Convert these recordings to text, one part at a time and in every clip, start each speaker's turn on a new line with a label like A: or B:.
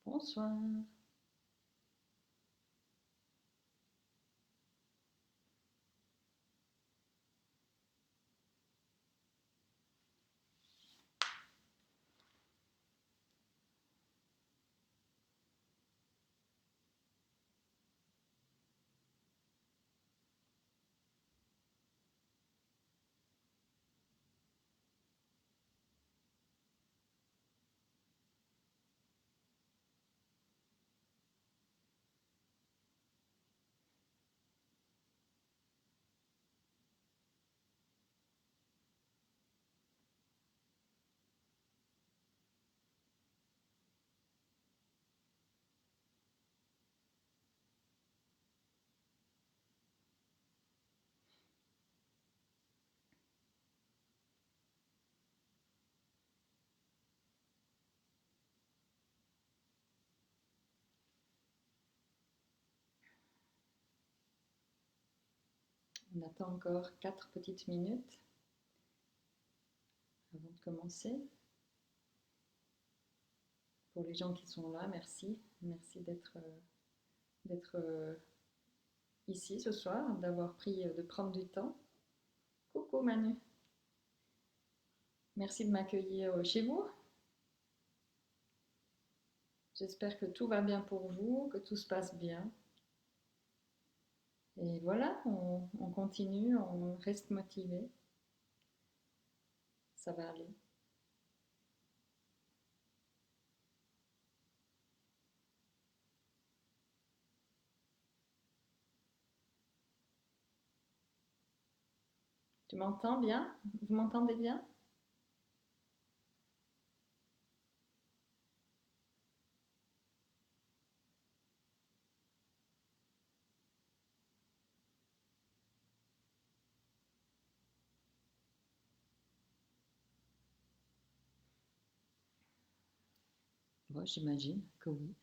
A: Bonsoir. On attend encore 4 petites minutes avant de commencer. Pour les gens qui sont là, merci. Merci d'être ici ce soir, de prendre du temps. Coucou Manu. Merci de m'accueillir chez vous. J'espère que tout va bien pour vous, que tout se passe bien. Et voilà, on continue, on reste motivé. Ça va aller. Tu m'entends bien? Vous m'entendez bien? Bon, j'imagine que oui.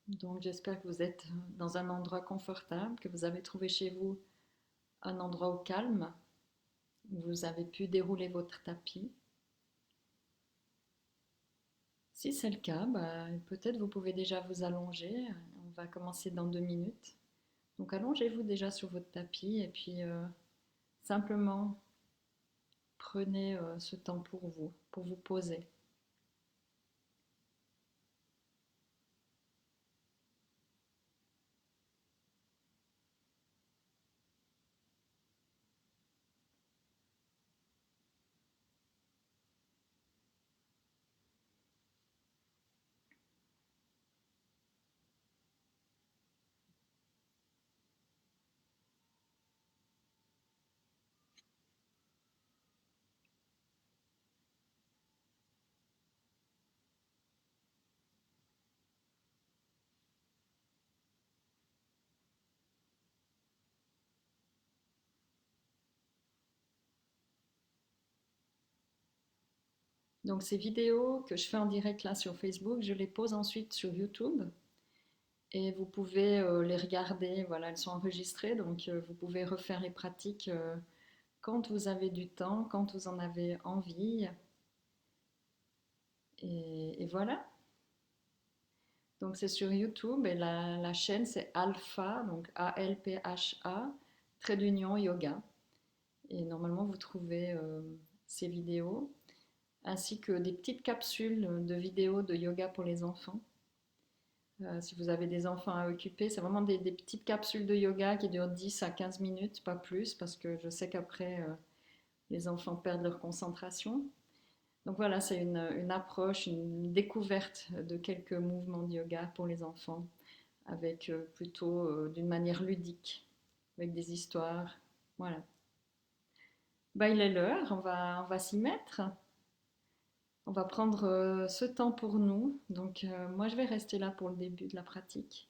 A: Donc j'espère que vous êtes dans un endroit confortable, que vous avez trouvé chez vous un endroit au calme, où vous avez pu dérouler votre tapis. Si c'est le cas, bah, peut-être vous pouvez déjà vous allonger. On va commencer dans 2 minutes. Donc allongez-vous déjà sur votre tapis et puis simplement prenez ce temps pour vous poser. Donc ces vidéos que je fais en direct là sur Facebook, je les pose ensuite sur YouTube et vous pouvez les regarder. Voilà, elles sont enregistrées, donc vous pouvez refaire les pratiques quand vous avez du temps, quand vous en avez envie. Et voilà. Donc c'est sur YouTube et la chaîne c'est Alpha, donc ALPHA, trait d'union yoga. Et normalement vous trouvez ces vidéos ainsi que des petites capsules de vidéos de yoga pour les enfants. Si vous avez des enfants à occuper, c'est vraiment des petites capsules de yoga qui durent 10 à 15 minutes, pas plus, parce que je sais qu'après les enfants perdent leur concentration. Donc voilà, c'est une approche, une découverte de quelques mouvements de yoga pour les enfants, avec plutôt d'une manière ludique, avec des histoires. Voilà. Bah, il est l'heure, on va s'y mettre. On va prendre ce temps pour nous. Donc moi, je vais rester là pour le début de la pratique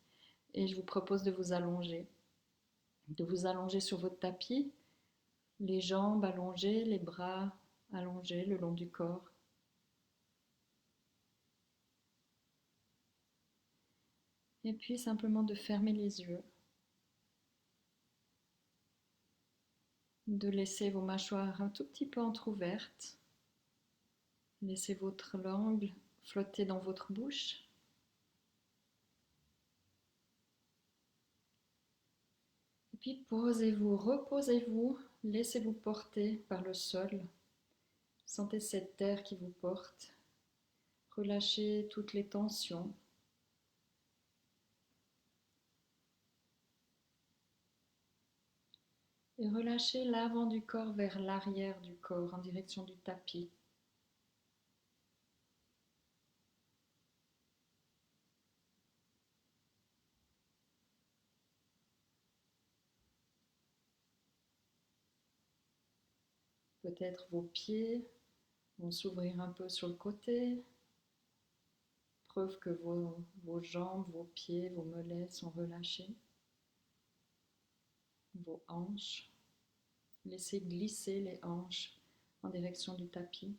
A: et je vous propose de vous allonger. de vous allonger sur votre tapis, les jambes allongées, les bras allongés le long du corps. Et puis simplement de fermer les yeux, de laisser vos mâchoires un tout petit peu entr'ouvertes. Laissez votre langue flotter dans votre bouche. Et puis posez-vous, reposez-vous, laissez-vous porter par le sol. Sentez cette terre qui vous porte. Relâchez toutes les tensions. Et relâchez l'avant du corps vers l'arrière du corps en direction du tapis. Peut-être vos pieds vont s'ouvrir un peu sur le côté. Preuve que vos jambes, vos pieds, vos mollets sont relâchés. Vos hanches. Laissez glisser les hanches en direction du tapis.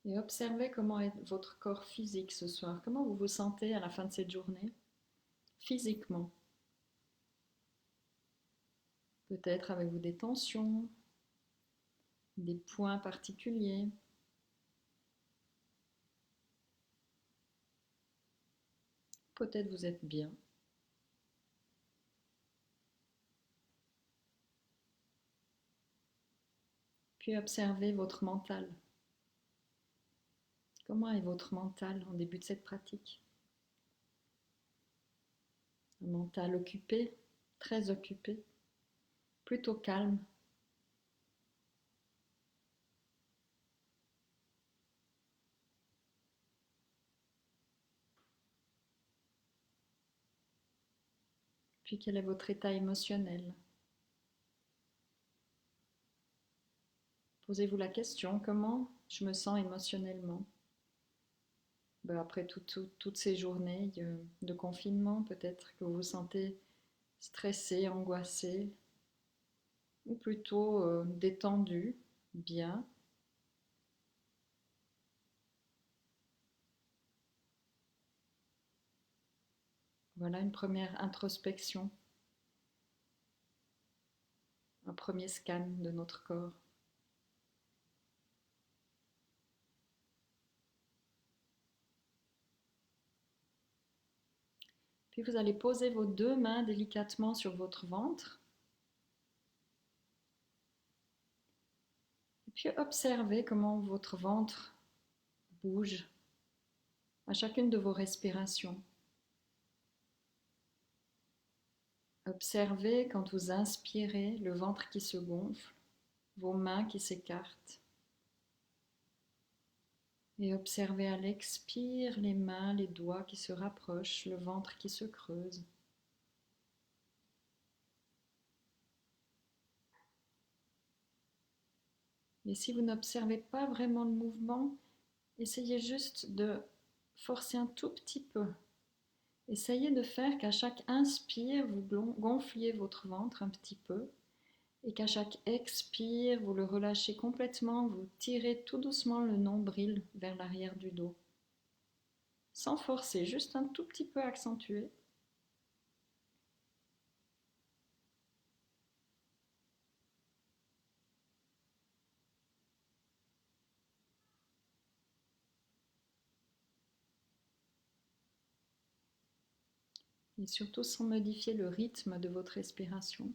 A: Et observez comment est votre corps physique ce soir. Comment vous vous sentez à la fin de cette journée, physiquement. Peut-être avez-vous des tensions, des points particuliers. Peut-être vous êtes bien. Puis observez votre mental. Comment est votre mental en début de cette pratique? Un mental occupé, très occupé, plutôt calme. Puis quel est votre état émotionnel? Posez-vous la question, comment je me sens émotionnellement? Après toutes ces journées de confinement, peut-être que vous vous sentez stressé, angoissé, ou plutôt détendu, bien. Voilà une première introspection, un premier scan de notre corps. Puis vous allez poser vos deux mains délicatement sur votre ventre. Et puis observez comment votre ventre bouge à chacune de vos respirations. Observez quand vous inspirez le ventre qui se gonfle, vos mains qui s'écartent. Et observez à l'expire les mains, les doigts qui se rapprochent, le ventre qui se creuse. Et si vous n'observez pas vraiment le mouvement, essayez juste de forcer un tout petit peu. Essayez de faire qu'à chaque inspire, vous gonfliez votre ventre un petit peu et qu'à chaque expire, vous le relâchez complètement, vous tirez tout doucement le nombril vers l'arrière du dos. Sans forcer, juste un tout petit peu accentué. Et surtout sans modifier le rythme de votre respiration.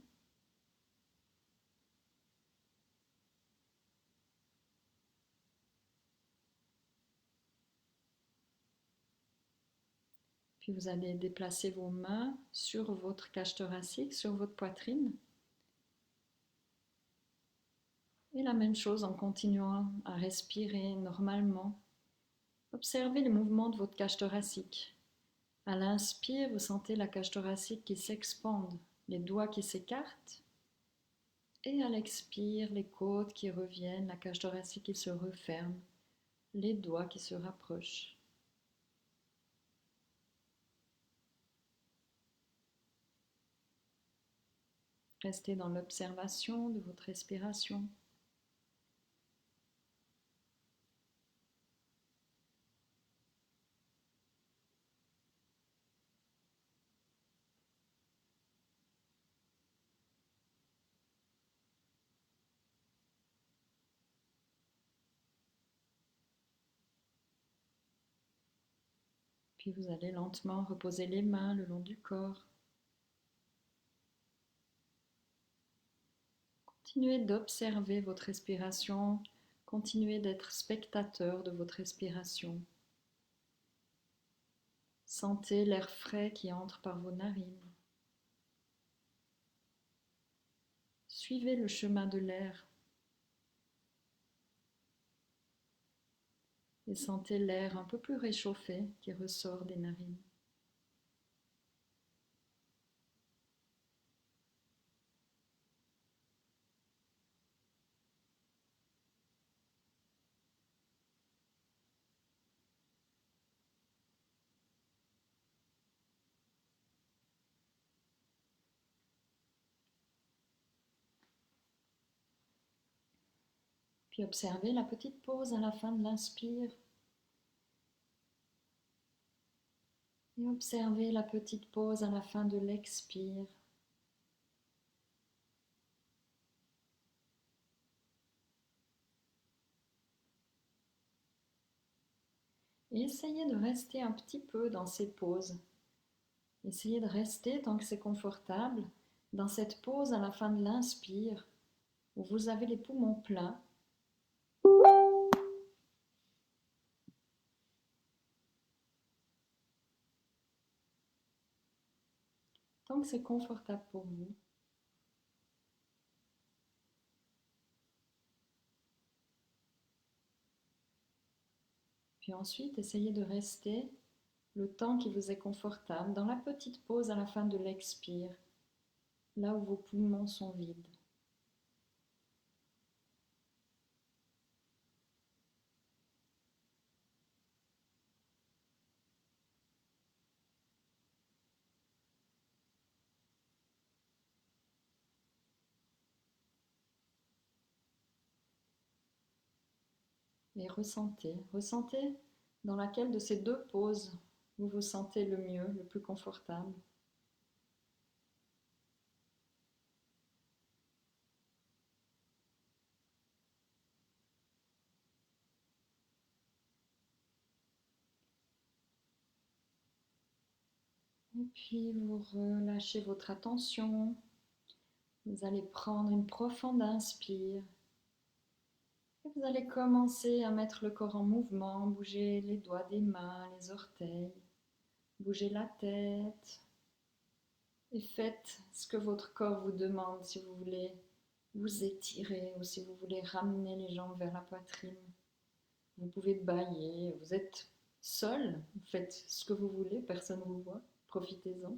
A: Puis vous allez déplacer vos mains sur votre cage thoracique, sur votre poitrine. Et la même chose en continuant à respirer normalement. Observez le mouvement de votre cage thoracique. À l'inspire, vous sentez la cage thoracique qui s'expande, les doigts qui s'écartent. Et à l'expire, les côtes qui reviennent, la cage thoracique qui se referme, les doigts qui se rapprochent. Restez dans l'observation de votre respiration. Puis vous allez lentement reposer les mains le long du corps. Continuez d'observer votre respiration. Continuez d'être spectateur de votre respiration. Sentez l'air frais qui entre par vos narines. Suivez le chemin de l'air et sentez l'air un peu plus réchauffé qui ressort des narines. Puis observez la petite pause à la fin de l'inspire. Et observez la petite pause à la fin de l'expire. Et essayez de rester un petit peu dans ces pauses. Essayez de rester tant que c'est confortable dans cette pause à la fin de l'inspire où vous avez les poumons pleins. Tant que c'est confortable pour vous. Puis ensuite, essayez de rester le temps qui vous est confortable dans la petite pause à la fin de l'expire, là où vos poumons sont vides. Et ressentez dans laquelle de ces deux pauses vous vous sentez le mieux, le plus confortable. Et puis vous relâchez votre attention. Vous allez prendre une profonde inspire. Et vous allez commencer à mettre le corps en mouvement, bouger les doigts des mains, les orteils, bouger la tête. Et faites ce que votre corps vous demande, si vous voulez vous étirer ou si vous voulez ramener les jambes vers la poitrine. Vous pouvez bâiller, vous êtes seul, vous faites ce que vous voulez, personne ne vous voit, profitez-en.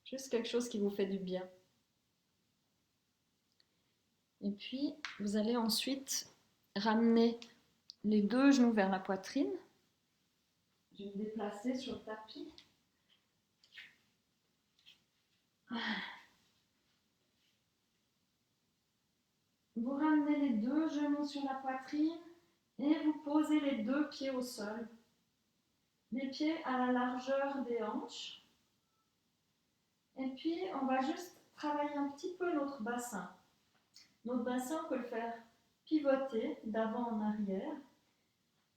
A: Juste quelque chose qui vous fait du bien. Et puis, vous allez ensuite ramener les deux genoux vers la poitrine. Je vais me déplacer sur le tapis. Vous ramenez les deux genoux sur la poitrine et vous posez les deux pieds au sol. Les pieds à la largeur des hanches. Et puis, on va juste travailler un petit peu notre bassin. Notre bassin, on peut le faire pivoter d'avant en arrière.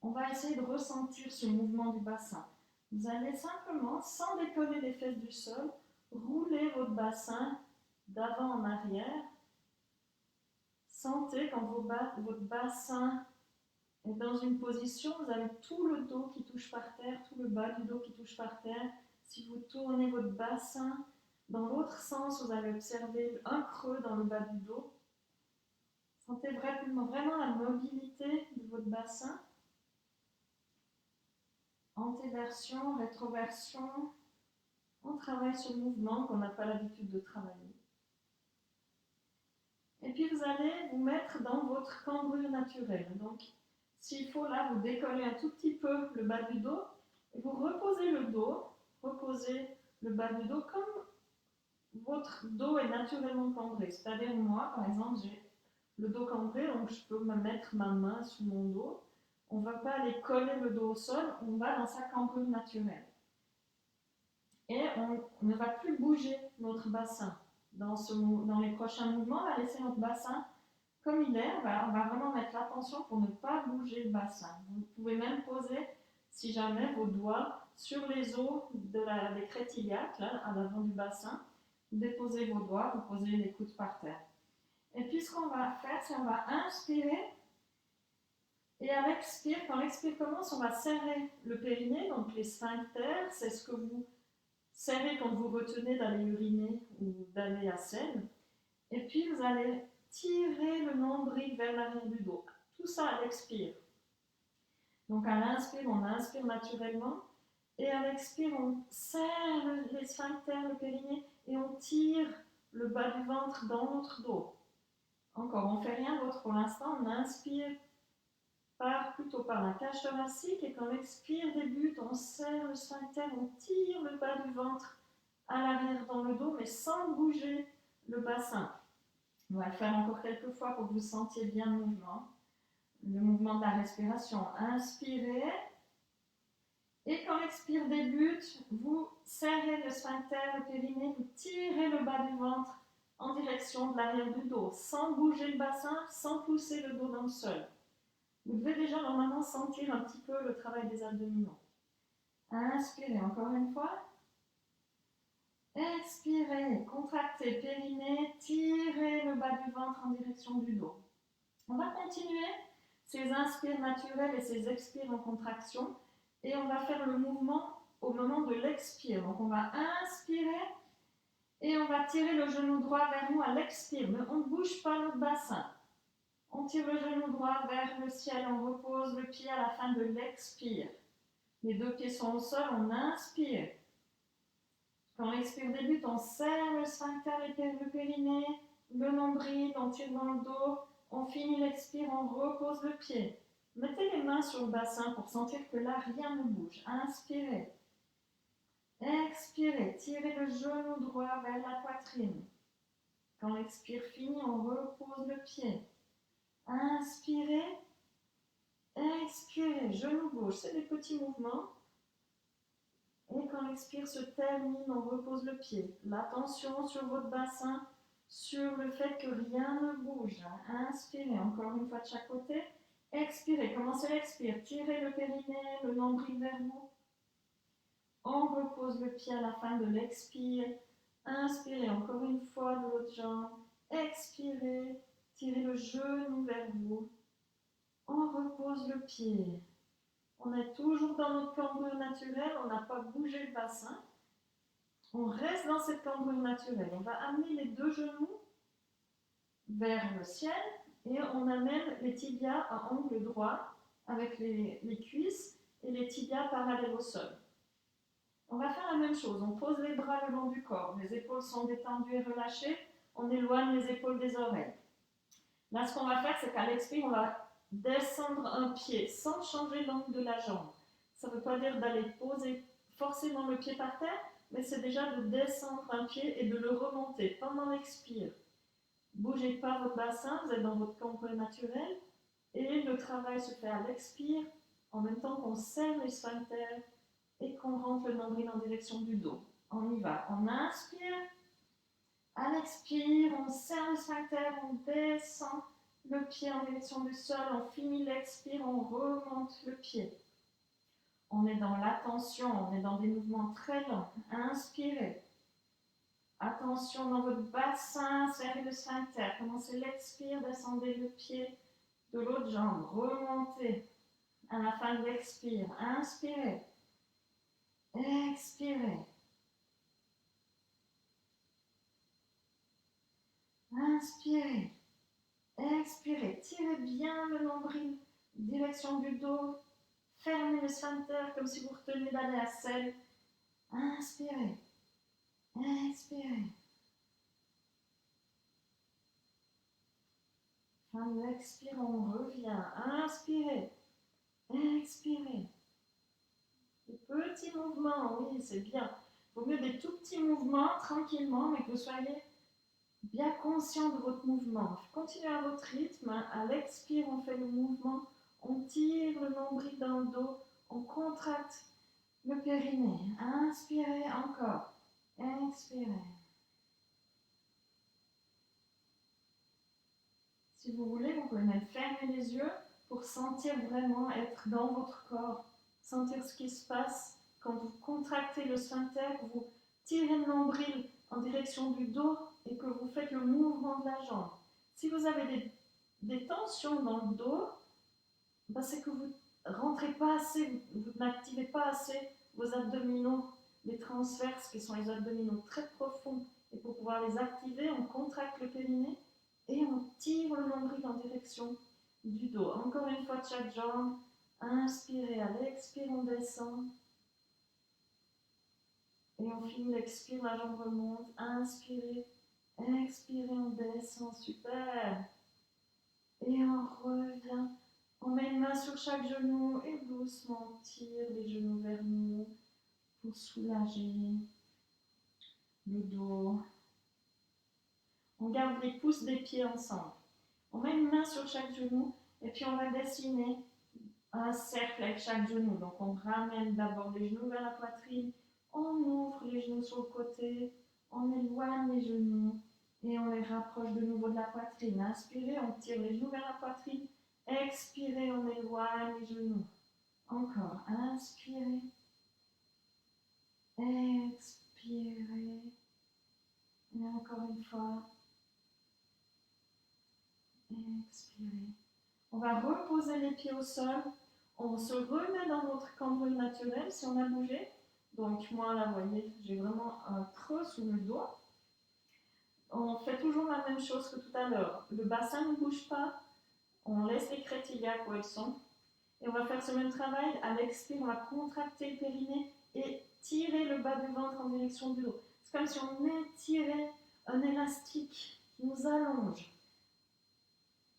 A: On va essayer de ressentir ce mouvement du bassin. Vous allez simplement, sans décoller les fesses du sol, rouler votre bassin d'avant en arrière. Sentez quand votre bassin est dans une position, vous avez tout le dos qui touche par terre, tout le bas du dos qui touche par terre. Si vous tournez votre bassin dans l'autre sens, vous allez observer un creux dans le bas du dos. Sentez vraiment la mobilité de votre bassin. Antéversion, rétroversion. On travaille sur le mouvement qu'on n'a pas l'habitude de travailler. Et puis vous allez vous mettre dans votre cambrure naturelle. Donc s'il faut là, vous décollez un tout petit peu le bas du dos et vous reposez le dos, reposez le bas du dos comme votre dos est naturellement cambré. C'est-à-dire moi, par exemple, j'ai le dos cambré, donc je peux me mettre ma main sous mon dos. On ne va pas aller coller le dos au sol, on va dans sa cambrure naturelle. Et on ne va plus bouger notre bassin. Dans les prochains mouvements, on va laisser notre bassin comme il est. On va vraiment mettre l'attention pour ne pas bouger le bassin. Vous pouvez même poser, si jamais, vos doigts sur les os des crêtes iliaques, là, à l'avant du bassin. Vous déposez vos doigts, vous posez les coudes par terre. Et puis ce qu'on va faire, c'est qu'on va inspirer. Et à l'expire, quand l'expire commence, on va serrer le périnée, donc les sphincters, c'est ce que vous serrez quand vous retenez d'aller uriner ou d'aller à selle. Et puis vous allez tirer le nombril vers l'arrière du dos. Tout ça à l'expire. Donc à l'inspire, on inspire naturellement. Et à l'expire, on serre les sphincters, le périnée, et on tire le bas du ventre dans notre dos. Encore, on ne fait rien d'autre pour l'instant. On inspire plutôt par la cage thoracique, et quand l'expire débute, on serre le sphincter, on tire le bas du ventre à l'arrière dans le dos, mais sans bouger le bassin. On va le faire encore quelques fois pour que vous sentiez bien le mouvement de la respiration. Inspirez, et quand l'expire débute, vous serrez le sphincter, le périnée, vous tirez le bas du ventre en direction de l'arrière du dos, sans bouger le bassin, sans pousser le dos dans le sol. Vous devez déjà normalement sentir un petit peu le travail des abdominaux. Inspirez encore une fois. Expirez, contractez périnée, tirez le bas du ventre en direction du dos. On va continuer ces inspires naturels et ces expires en contraction, et on va faire le mouvement au moment de l'expire. Donc on va inspirer et on va tirer le genou droit vers nous à l'expire, mais on ne bouge pas notre bassin. On tire le genou droit vers le ciel, on repose le pied à la fin de l'expire. Les deux pieds sont au sol, on inspire. Quand l'expire débute, on serre le sphincter, le périnée, le nombril, on tire dans le dos. On finit l'expire, on repose le pied. Mettez les mains sur le bassin pour sentir que là, rien ne bouge. Inspirez. Expirez, tirez le genou droit vers la poitrine. Quand l'expire finit, on repose le pied. Inspirez, expirez, genou gauche, c'est des petits mouvements. Et quand l'expire se termine, on repose le pied. L'attention sur votre bassin, sur le fait que rien ne bouge. Inspirez, encore une fois de chaque côté. Expirez, commencez l'expire. Tirez le périnée, le nombril vers vous. On repose le pied à la fin de l'expire. Inspirez encore une fois de l'autre jambe. Expirez, tirez le genou vers vous. On repose le pied. On est toujours dans notre cambrure naturelle, on n'a pas bougé le bassin. On reste dans cette cambrure naturelle. On va amener les deux genoux vers le ciel et on amène les tibias à angle droit avec les cuisses et les tibias parallèles au sol. On va faire la même chose. On pose les bras le long du corps. Les épaules sont détendues et relâchées. On éloigne les épaules des oreilles. Là, ce qu'on va faire, c'est qu'à l'expire, on va descendre un pied sans changer l'angle de la jambe. Ça ne veut pas dire d'aller poser forcément le pied par terre, mais c'est déjà de descendre un pied et de le remonter pendant l'expire. Bougez pas votre bassin, vous êtes dans votre cambrure naturelle, et le travail se fait à l'expire en même temps qu'on serre les sphincters et qu'on rentre le nombril en direction du dos. On y va. On inspire. À l'expire, on serre le sphincter, on descend le pied en direction du sol, on finit l'expire, on remonte le pied. On est dans l'attention, on est dans des mouvements très lents. Inspirez. Attention dans votre bassin, serrez le sphincter. Commencez l'expire, descendez le pied de l'autre jambe. Remontez à la fin de l'expire. Inspirez. Expirez. Inspirez. Expirez. Tirez bien le nombril, direction du dos. Fermez le sphincter comme si vous reteniez d'aller à selle. Inspirez. Expirez. Fin de l'expire, on revient. Inspirez, expirez. Des petits mouvements, oui, c'est bien. Il vaut mieux des tout petits mouvements, tranquillement, mais que vous soyez bien conscient de votre mouvement. Continuez à votre rythme. À l'expire, on fait le mouvement. On tire le nombril dans le dos. On contracte le périnée. Inspirez encore. Expirez. Si vous voulez, vous pouvez même fermer les yeux pour sentir vraiment être dans votre corps. Sentir ce qui se passe quand vous contractez le sphincter, que vous tirez le nombril en direction du dos et que vous faites le mouvement de la jambe. Si vous avez des tensions dans le dos, ben c'est que vous ne rentrez pas assez, vous n'activez pas assez vos abdominaux, les transverses qui sont les abdominaux très profonds. Et pour pouvoir les activer, on contracte le périnée et on tire le nombril en direction du dos. Encore une fois de chaque jambe. Inspirez, à l'expire, on descend. Et on finit l'expire, la jambe remonte. Inspirez, expirez, on descend. Super. Et on revient. On met une main sur chaque genou et doucement on tire les genoux vers nous pour soulager le dos. On garde les pouces des pieds ensemble. On met une main sur chaque genou et puis on va dessiner un cercle avec chaque genou. Donc on ramène d'abord les genoux vers la poitrine, on ouvre les genoux sur le côté, on éloigne les genoux et on les rapproche de nouveau de la poitrine. Inspirez, on tire les genoux vers la poitrine. Expirez, on éloigne les genoux. Encore, inspirez. Expirez. Et encore une fois. Expirez. On va reposer les pieds au sol. On se remet dans notre cambouis naturel si on a bougé. Donc moi là, vous voyez, j'ai vraiment un creux sous le dos. On fait toujours la même chose que tout à l'heure. Le bassin ne bouge pas. On laisse les crêtes iliaques où elles sont. Et on va faire ce même travail. À l'expire, on va contracter le périnée et tirer le bas du ventre en direction du haut. C'est comme si on étirait un élastique qui nous allonge.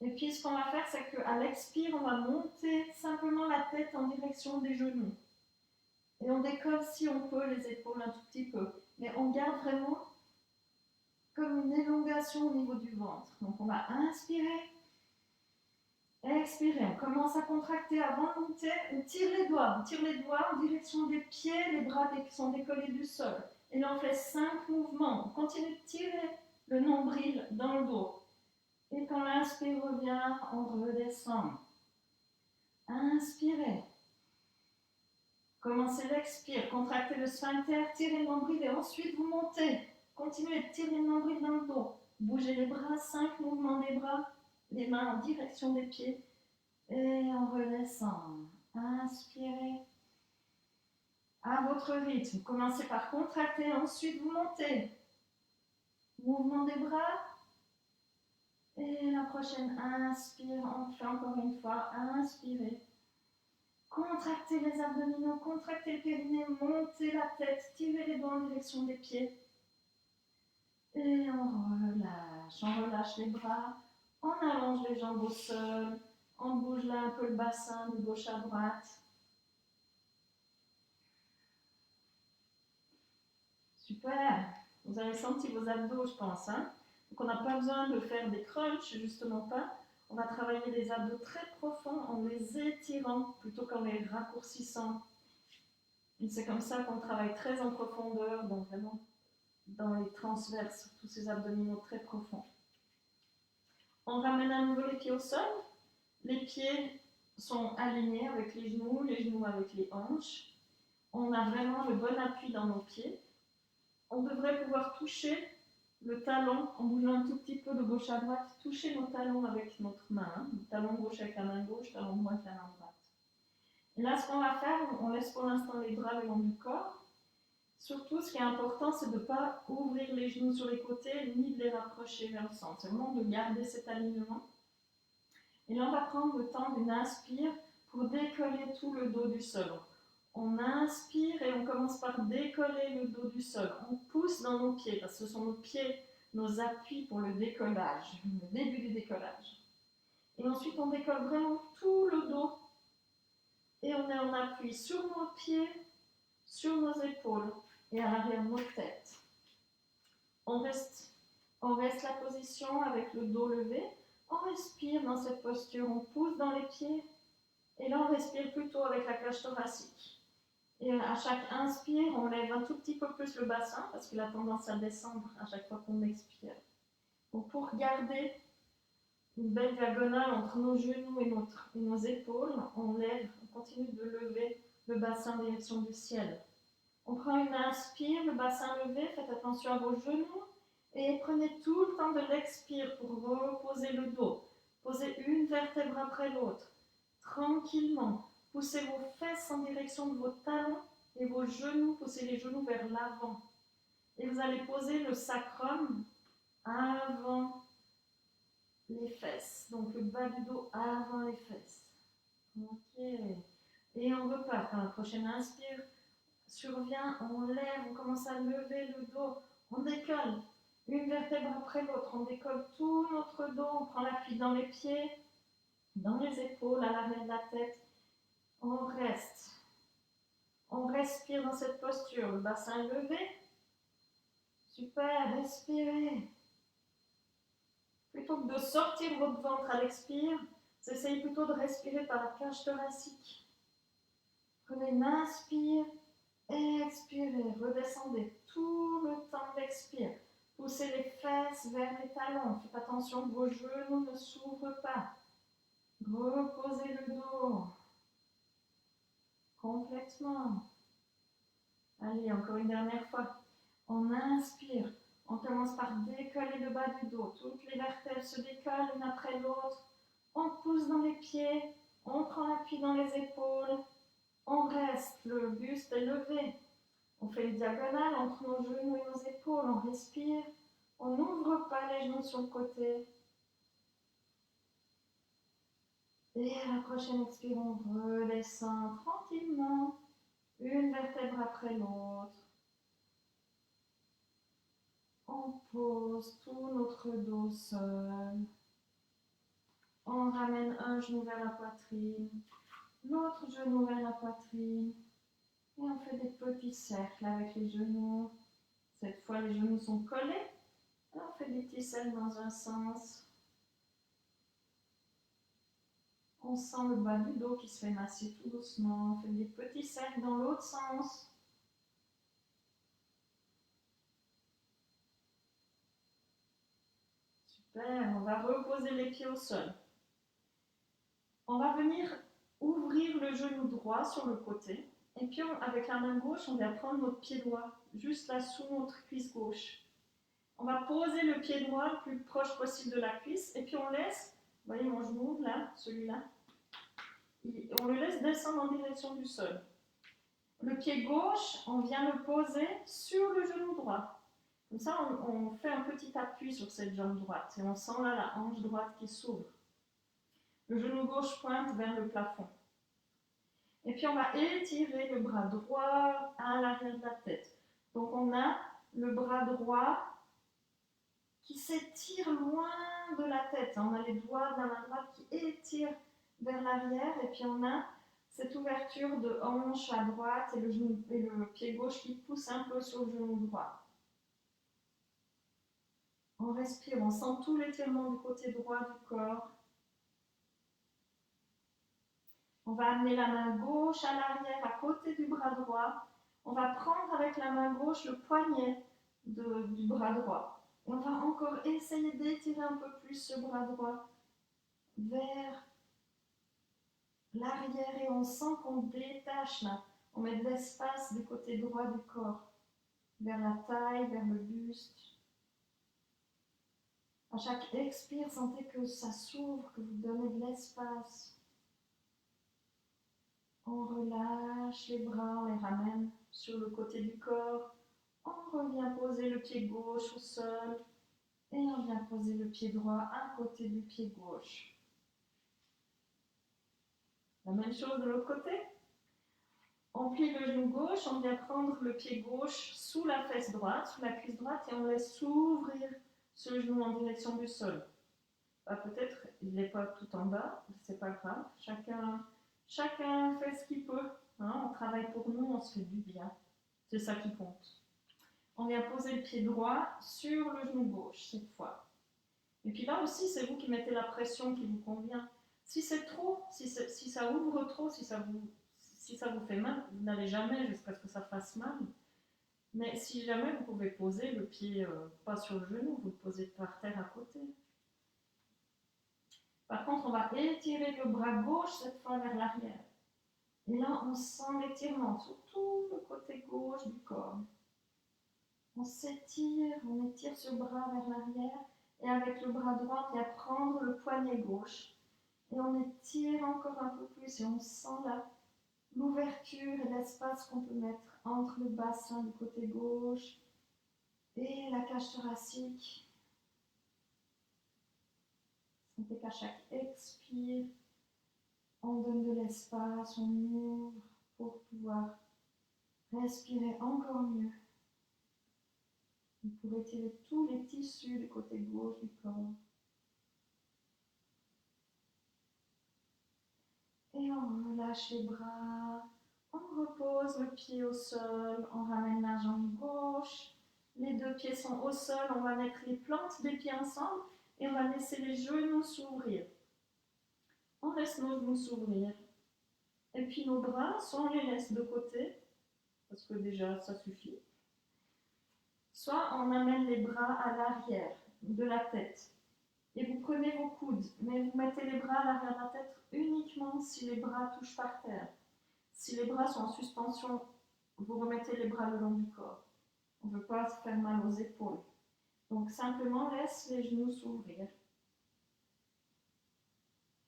A: Et puis ce qu'on va faire, c'est qu'à l'expire, on va monter simplement la tête en direction des genoux. Et on décolle si on peut les épaules un tout petit peu. Mais on garde vraiment comme une élongation au niveau du ventre. Donc on va inspirer. Expirez, on commence à contracter avant de monter, on tire les doigts en direction des pieds, les bras qui sont décollés du sol. Et là on fait 5 mouvements, on continue de tirer le nombril dans le dos. Et quand l'inspire revient, on redescend. Inspirez. Commencez l'expire, contractez le sphincter, tirez le nombril et ensuite vous montez. Continuez de tirer le nombril dans le dos. Bougez les bras, 5 mouvements des bras, les mains en direction des pieds. Et on redescend. Inspirez. À votre rythme. Commencez par contracter, ensuite vous montez. Mouvement des bras. Et la prochaine, inspire. On fait encore une fois. Inspirez. Contractez les abdominaux, contractez le périnée, montez la tête, tirez les doigts en direction des pieds. Et on relâche les bras, on allonge les jambes au sol, on bouge là un peu le bassin de gauche à droite. Super, vous avez senti vos abdos, je pense. Hein? Donc on n'a pas besoin de faire des crunchs, justement pas. On va travailler les abdos très profonds en les étirant plutôt qu'en les raccourcissant. Et c'est comme ça qu'on travaille très en profondeur, donc vraiment dans les transverses, tous ces abdominaux très profonds. On ramène à nouveau les pieds au sol. Les pieds sont alignés avec les genoux avec les hanches. On a vraiment le bon appui dans nos pieds. On devrait pouvoir toucher le talon en bougeant un tout petit peu de gauche à droite, toucher nos talons avec notre main. Le talon gauche avec la main gauche, talon droit avec la main droite. Et là, ce qu'on va faire, on laisse pour l'instant les bras le long du corps. Surtout, ce qui est important, c'est de ne pas ouvrir les genoux sur les côtés, ni de les rapprocher vers le centre. C'est vraiment de garder cet alignement. Et là, on va prendre le temps d'une inspire pour décoller tout le dos du sol. On inspire et on commence par décoller le dos du sol. On pousse dans nos pieds, parce que ce sont nos pieds, nos appuis pour le décollage, le début du décollage. Et ensuite, on décolle vraiment tout le dos. Et on est en appui sur nos pieds, sur nos épaules et à l'arrière de notre tête. On reste la position avec le dos levé. On respire dans cette posture, on pousse dans les pieds. Et là, on respire plutôt avec la cage thoracique. Et à chaque inspire, on lève un tout petit peu plus le bassin parce qu'il a tendance à descendre à chaque fois qu'on expire. Donc pour garder une belle diagonale entre nos genoux et nos épaules, on lève, on continue de lever le bassin en direction du ciel. On prend une inspire, le bassin levé, faites attention à vos genoux et prenez tout le temps de l'expire pour reposer le dos. Posez une vertèbre après l'autre, tranquillement. Poussez vos fesses en direction de vos talons et vos genoux, poussez les genoux vers l'avant. Et vous allez poser le sacrum avant les fesses, donc le bas du dos avant les fesses. Ok. Et on repart. Quand la prochaine inspire survient, on lève, on commence à lever le dos, on décolle une vertèbre après l'autre, on décolle tout notre dos, on prend l'appui dans les pieds, dans les épaules, à l'arrière de la tête. On reste. On respire dans cette posture, le bassin levé. Super, respirez. Plutôt que de sortir votre ventre à l'expire, essayez plutôt de respirer par la cage thoracique. Prenez une inspire, expirez, redescendez tout le temps d'expire. Poussez les fesses vers les talons. Faites attention que vos genoux ne s'ouvrent pas. Reposez le dos complètement. Allez, encore une dernière fois. On inspire. On commence par décoller le bas du dos. Toutes les vertèbres se décollent l'une après l'autre. On pousse dans les pieds. On prend l'appui dans les épaules. On reste. Le buste est levé. On fait une diagonale entre nos genoux et nos épaules. On respire. On n'ouvre pas les genoux sur le côté. Et à la prochaine expire, on redescend tranquillement. Une vertèbre après l'autre. On pose tout notre dos seul. On ramène un genou vers la poitrine, l'autre genou vers la poitrine. Et on fait des petits cercles avec les genoux. Cette fois, les genoux sont collés. Et on fait des petits cercles dans un sens. On sent le bas du dos qui se fait masser tout doucement. On fait des petits cercles dans l'autre sens. Super, on va reposer les pieds au sol. On va venir ouvrir le genou droit sur le côté. Et puis, avec la main gauche, on va prendre notre pied droit, juste là sous notre cuisse gauche. On va poser le pied droit le plus proche possible de la cuisse. Et puis, on laisse, vous voyez mon genou, là, celui-là. On le laisse descendre en direction du sol. Le pied gauche, on vient le poser sur le genou droit. Comme ça, on fait un petit appui sur cette jambe droite. Et on sent là la hanche droite qui s'ouvre. Le genou gauche pointe vers le plafond. Et puis on va étirer le bras droit à l'arrière de la tête. Donc on a le bras droit qui s'étire loin de la tête. On a les doigts de la main droite qui étirent vers l'arrière. Et puis on a cette ouverture de hanche à droite et le pied gauche qui pousse un peu sur le genou droit. On respire, on sent tout l'étirement du côté droit du corps. On va amener la main gauche à l'arrière, à côté du bras droit. On va prendre avec la main gauche le poignet du bras droit. Et on va encore essayer d'étirer un peu plus ce bras droit vers l'arrière et on sent qu'on détache là. On met de l'espace du côté droit du corps, vers la taille, vers le buste. À chaque expire, sentez que ça s'ouvre, que vous donnez de l'espace. On relâche les bras, on les ramène sur le côté du corps. On revient poser le pied gauche au sol et on vient poser le pied droit à côté du pied gauche. La même chose de l'autre côté. On plie le genou gauche, on vient prendre le pied gauche sous la fesse droite, sous la cuisse droite et on laisse s'ouvrir ce genou en direction du sol. Bah, peut-être il n'est pas tout en bas, c'est pas grave. Chacun fait ce qu'il peut. Hein. On travaille pour nous, on se fait du bien. C'est ça qui compte. On vient poser le pied droit sur le genou gauche cette fois. Et puis là aussi, c'est vous qui mettez la pression qui vous convient. Si c'est trop, si ça ouvre trop, si ça vous fait mal, vous n'allez jamais jusqu'à ce que ça fasse mal. Mais si jamais vous pouvez poser le pied pas sur le genou, vous le posez par terre à côté. Par contre, on va étirer le bras gauche cette fois vers l'arrière. Et là, on sent l'étirement sur tout le côté gauche du corps. On s'étire, on étire ce bras vers l'arrière. Et avec le bras droit, on vient prendre le poignet gauche. Et on étire encore un peu plus et on sent l'ouverture et l'espace qu'on peut mettre entre le bassin du côté gauche et la cage thoracique. Sentez qu'à chaque expire, on donne de l'espace, on ouvre pour pouvoir respirer encore mieux. Vous pouvez tirer tous les tissus du côté gauche du corps. Et on relâche les bras. On repose le pied au sol. On ramène la jambe gauche. Les deux pieds sont au sol. On va mettre les plantes des pieds ensemble et on va laisser les genoux s'ouvrir. On laisse nos genoux s'ouvrir. Et puis nos bras, soit on les laisse de côté, parce que déjà ça suffit. Soit on amène les bras à l'arrière de la tête. Et vous prenez vos coudes, mais vous mettez les bras à l'arrière de la tête uniquement si les bras touchent par terre. Si les bras sont en suspension, vous remettez les bras le long du corps. On ne veut pas se faire mal aux épaules. Donc simplement laisse les genoux s'ouvrir.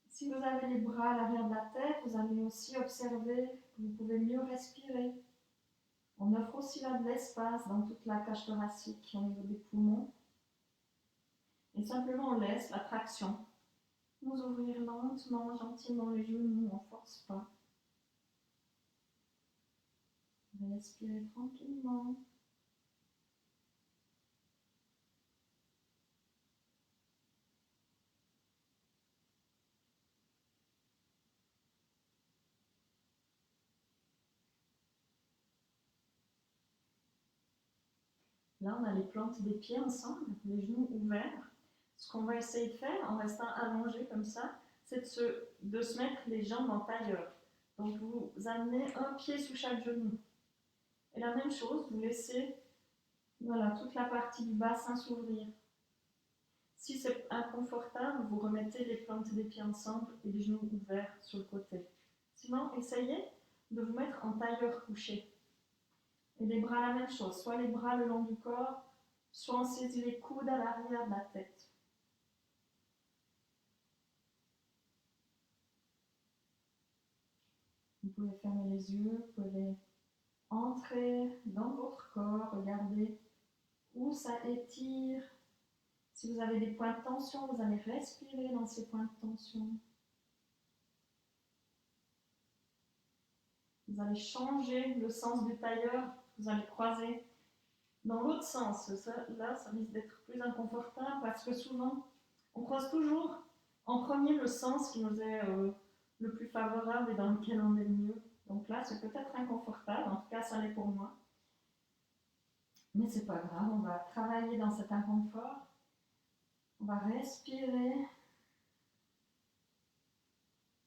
A: Si vous avez les bras à l'arrière de la tête, vous allez aussi observer que vous pouvez mieux respirer. On offre aussi là de l'espace dans toute la cage thoracique au niveau des poumons. Et simplement on laisse la traction nous ouvrir lentement, gentiment les genoux, on ne force pas. Respirez tranquillement. Là, on a les plantes des pieds ensemble, les genoux ouverts. Ce qu'on va essayer de faire en restant allongé comme ça, c'est de se mettre les jambes en tailleur. Donc, vous amenez un pied sous chaque genou. Et la même chose, vous laissez toute la partie du bassin s'ouvrir. Si c'est inconfortable, vous remettez les plantes des pieds ensemble et les genoux ouverts sur le côté. Sinon, essayez de vous mettre en tailleur couché. Et les bras, la même chose, soit les bras le long du corps, soit on saisit les coudes à l'arrière de la tête. Vous pouvez fermer les yeux, vous pouvez entrer dans votre corps, regardez où ça étire. Si vous avez des points de tension, vous allez respirer dans ces points de tension. Vous allez changer le sens du tailleur, vous allez croiser dans l'autre sens. Là, ça risque d'être plus inconfortable parce que souvent, on croise toujours en premier le sens qui nous est le plus favorable et dans lequel on est le mieux. Donc là, c'est peut-être inconfortable, en tout cas, ça l'est pour moi. Mais c'est pas grave, on va travailler dans cet inconfort. On va respirer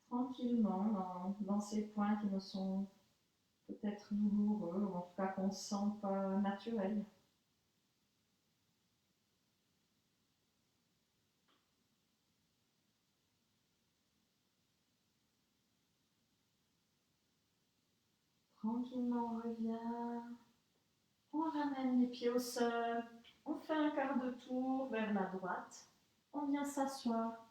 A: tranquillement dans ces points qui nous sont peut-être douloureux, ou en tout cas qu'on ne sent pas naturels. Tranquillement, on revient. On ramène les pieds au sol. On fait un quart de tour vers la droite. On vient s'asseoir.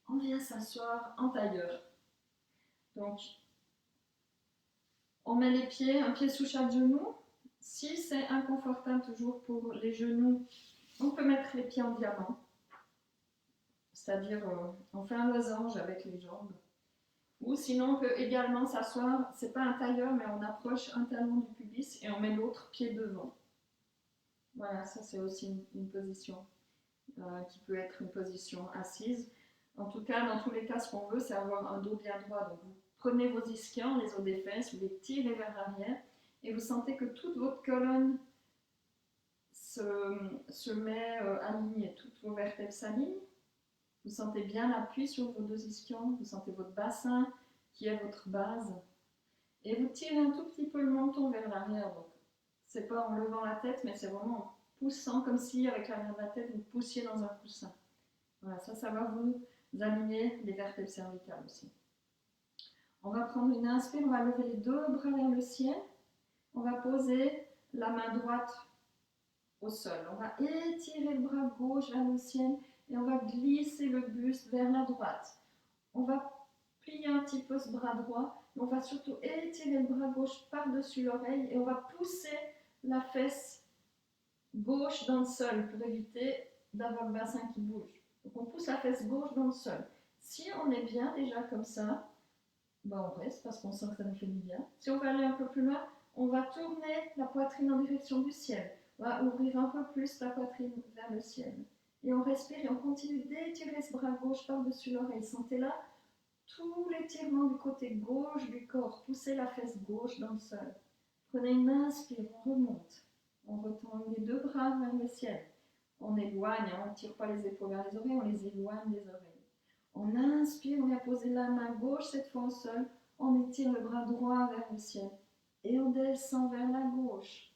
A: On vient s'asseoir en tailleur. Donc, on met les pieds, un pied sous chaque genou. Si c'est inconfortable toujours pour les genoux, on peut mettre les pieds en diamant. C'est-à-dire, on fait un losange avec les jambes. Ou sinon, on peut également s'asseoir, c'est pas un tailleur, mais on approche un talon du pubis et on met l'autre pied devant. Voilà, ça c'est aussi une position qui peut être une position assise. En tout cas, dans tous les cas, ce qu'on veut, c'est avoir un dos bien droit. Donc vous prenez vos ischions, les os des fesses, vous les tirez vers l'arrière et vous sentez que toute votre colonne se met alignée, toutes vos vertèbres s'alignent. Vous sentez bien l'appui sur vos deux ischions, vous sentez votre bassin qui est votre base. Et vous tirez un tout petit peu le menton vers l'arrière. Donc, c'est pas en levant la tête, mais c'est vraiment en poussant, comme si avec l'arrière de la tête, vous poussiez dans un coussin. Voilà, ça va vous aligner les vertèbres cervicales aussi. On va prendre une inspire, on va lever les deux bras vers le ciel. On va poser la main droite au sol. On va étirer le bras gauche vers le ciel et on va glisser le buste vers la droite. On va plier un petit peu ce bras droit, mais on va surtout étirer le bras gauche par-dessus l'oreille et on va pousser la fesse gauche dans le sol pour éviter d'avoir le bassin qui bouge. Donc on pousse la fesse gauche dans le sol. Si on est bien déjà comme ça, ben on reste parce qu'on sent que ça nous fait du bien. Si on va aller un peu plus loin, on va tourner la poitrine en direction du ciel. On va ouvrir un peu plus la poitrine vers le ciel. Et on respire et on continue d'étirer ce bras gauche par-dessus l'oreille. Sentez là tout l'étirement du côté gauche du corps. Poussez la fesse gauche dans le sol. Prenez une inspire, on remonte. On retend les deux bras vers le ciel. On éloigne, on ne tire pas les épaules vers les oreilles, on les éloigne des oreilles. On inspire, on vient poser la main gauche cette fois au sol. On étire le bras droit vers le ciel. Et on descend vers la gauche.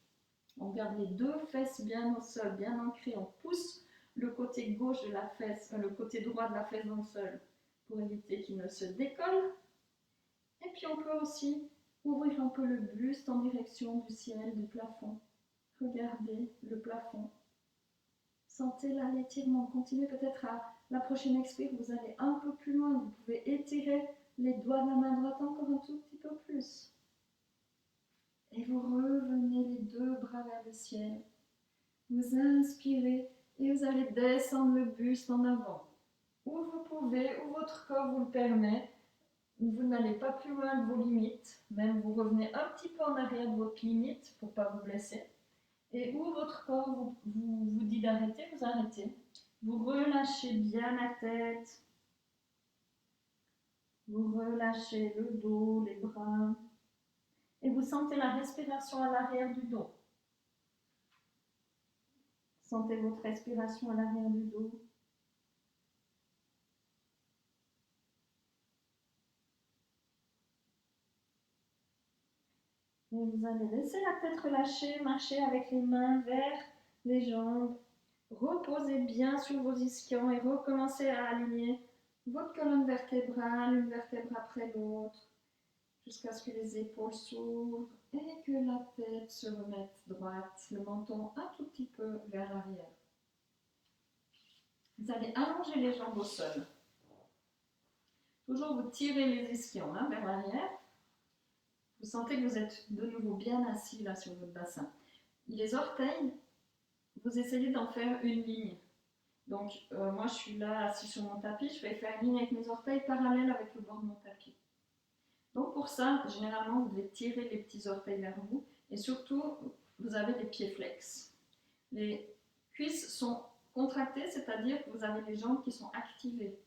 A: On garde les deux fesses bien au sol, bien ancrées. On pousse le côté gauche de la fesse, le côté droit de la fesse dans le sol pour éviter qu'il ne se décolle. Et puis on peut aussi ouvrir un peu le buste en direction du ciel, du plafond. Regardez le plafond. Sentez là l'étirement. Continuez peut-être à la prochaine expire, vous allez un peu plus loin. Vous pouvez étirer les doigts de la main droite encore un tout petit peu plus. Et vous revenez les deux bras vers le ciel. Vous inspirez et vous allez descendre le buste en avant. Où vous pouvez, où votre corps vous le permet. Vous n'allez pas plus loin de vos limites. Même vous revenez un petit peu en arrière de votre limite pour ne pas vous blesser. Et où votre corps vous dit d'arrêter, vous arrêtez. Vous relâchez bien la tête. Vous relâchez le dos, les bras. Et vous sentez la respiration à l'arrière du dos. Sentez votre respiration à l'arrière du dos. Et vous allez laisser la tête relâchée, marcher avec les mains vers les jambes. Reposez bien sur vos ischions et recommencez à aligner votre colonne vertébrale, une vertèbre après l'autre, jusqu'à ce que les épaules s'ouvrent et que la tête se remette droite, le menton un tout petit peu vers l'arrière. Vous allez allonger les jambes au sol. Toujours vous tirez les ischions vers l'arrière. Vous sentez que vous êtes de nouveau bien assis là sur votre bassin. Les orteils, vous essayez d'en faire une ligne. Donc moi je suis là assis sur mon tapis, je vais faire une ligne avec mes orteils parallèles avec le bord de mon tapis. Donc pour ça, généralement vous devez tirer les petits orteils vers vous et surtout vous avez les pieds flex. Les cuisses sont contractées, c'est-à-dire que vous avez les jambes qui sont activées.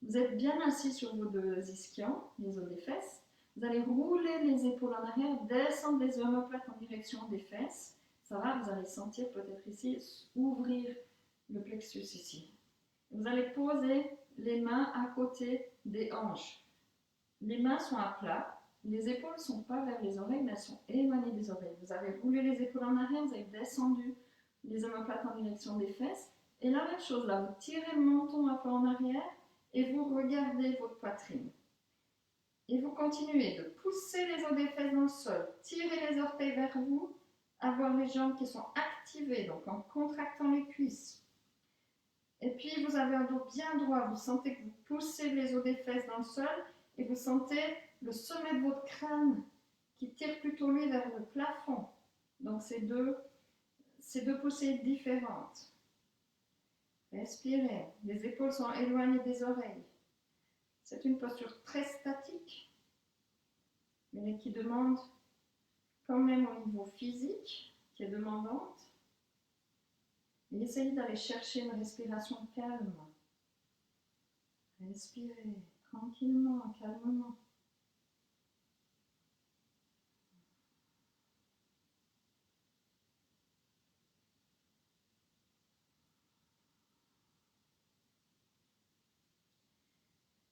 A: Vous êtes bien assis sur vos deux ischions, les os des fesses. Vous allez rouler les épaules en arrière, descendre les omoplates en direction des fesses. Ça va, vous allez sentir peut-être ici ouvrir le plexus ici. Vous allez poser les mains à côté des hanches. Les mains sont à plat. Les épaules ne sont pas vers les oreilles, mais elles sont éloignées des oreilles. Vous avez roulé les épaules en arrière, vous avez descendu les omoplates en direction des fesses. Et la même chose là, vous tirez le menton un peu en arrière et vous regardez votre poitrine. Et vous continuez de pousser les os des fesses dans le sol, tirer les orteils vers vous, avoir les jambes qui sont activées, donc en contractant les cuisses. Et puis vous avez un dos bien droit, vous sentez que vous poussez les os des fesses dans le sol et vous sentez le sommet de votre crâne qui tire plutôt lui vers le plafond. Donc c'est deux poussées différentes. Respirez, les épaules sont éloignées des oreilles. C'est une posture très statique, mais qui demande quand même au niveau physique, qui est demandante, Et essayez d'aller chercher une respiration calme. Respirez tranquillement, calmement.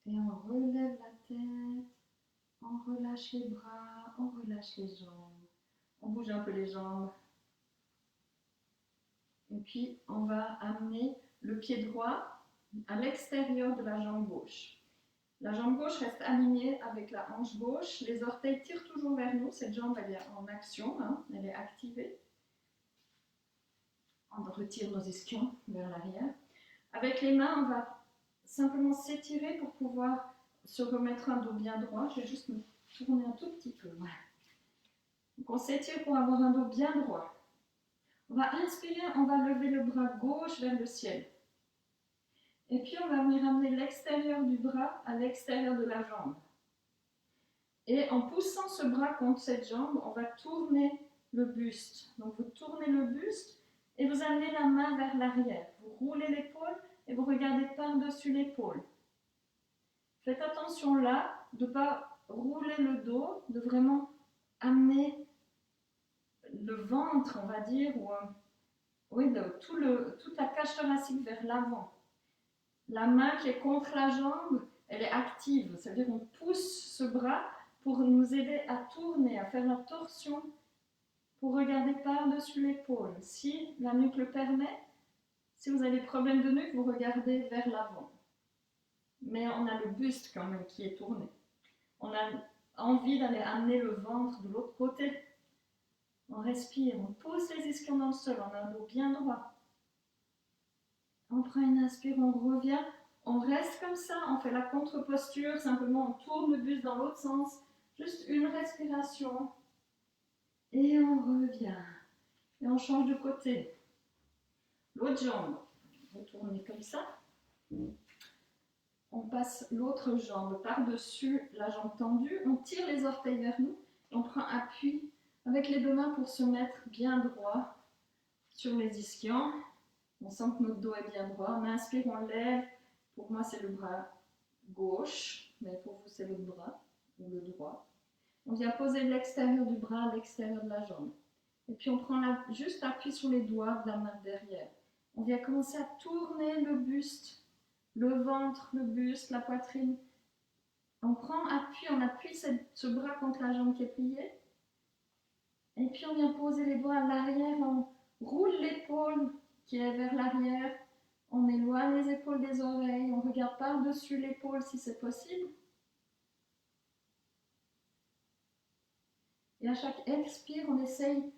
A: Et on relève la tête, on relâche les bras, on relâche les jambes. On bouge un peu les jambes. Et puis, on va amener le pied droit à l'extérieur de la jambe gauche. La jambe gauche reste alignée avec la hanche gauche. Les orteils tirent toujours vers nous. Cette jambe, elle est en action, hein, elle est activée. On retire nos ischions vers l'arrière. Avec les mains, on va simplement s'étirer pour pouvoir se remettre un dos bien droit. Je vais juste me tourner un tout petit peu. Voilà. Donc on s'étire pour avoir un dos bien droit. On va inspirer, on va lever le bras gauche vers le ciel. Et puis on va venir amener l'extérieur du bras à l'extérieur de la jambe. Et en poussant ce bras contre cette jambe, on va tourner le buste. Donc vous tournez le buste et vous amenez la main vers l'arrière. Vous roulez l'épaule et vous regardez par-dessus l'épaule. Faites attention là de ne pas rouler le dos, de vraiment amener le ventre, on va dire, ou oui, toute la cage thoracique vers l'avant. La main qui est contre la jambe, elle est active. Ça veut dire qu'on pousse ce bras pour nous aider à tourner, à faire la torsion, pour regarder par-dessus l'épaule. Si la nuque le permet, si vous avez des problèmes de nuque, vous regardez vers l'avant. Mais on a le buste quand même qui est tourné. On a envie d'aller amener le ventre de l'autre côté. On respire, on pose les ischions dans le sol, on a un dos bien droit. On prend une inspire, on revient, on reste comme ça, on fait la contre-posture, simplement on tourne le buste dans l'autre sens, juste une respiration, et on revient. Et on change de côté. L'autre jambe, vous tournez comme ça. On passe l'autre jambe par-dessus la jambe tendue, on tire les orteils vers nous, et on prend appui avec les deux mains pour se mettre bien droit sur les ischions. On sent que notre dos est bien droit. On inspire, on lève. Pour moi, c'est le bras gauche, mais pour vous, c'est l'autre bras, ou le droit. On vient poser l'extérieur du bras à l'extérieur de la jambe. Et puis, on prend juste appui sur les doigts de la main derrière. On vient commencer à tourner le buste, le ventre, le buste, la poitrine. On prend appui, on appuie ce bras contre la jambe qui est pliée. Et puis, on vient poser les doigts à l'arrière. On roule l'épaule qui est vers l'arrière. On éloigne les épaules des oreilles. On regarde par-dessus l'épaule si c'est possible. Et à chaque expire, on essaye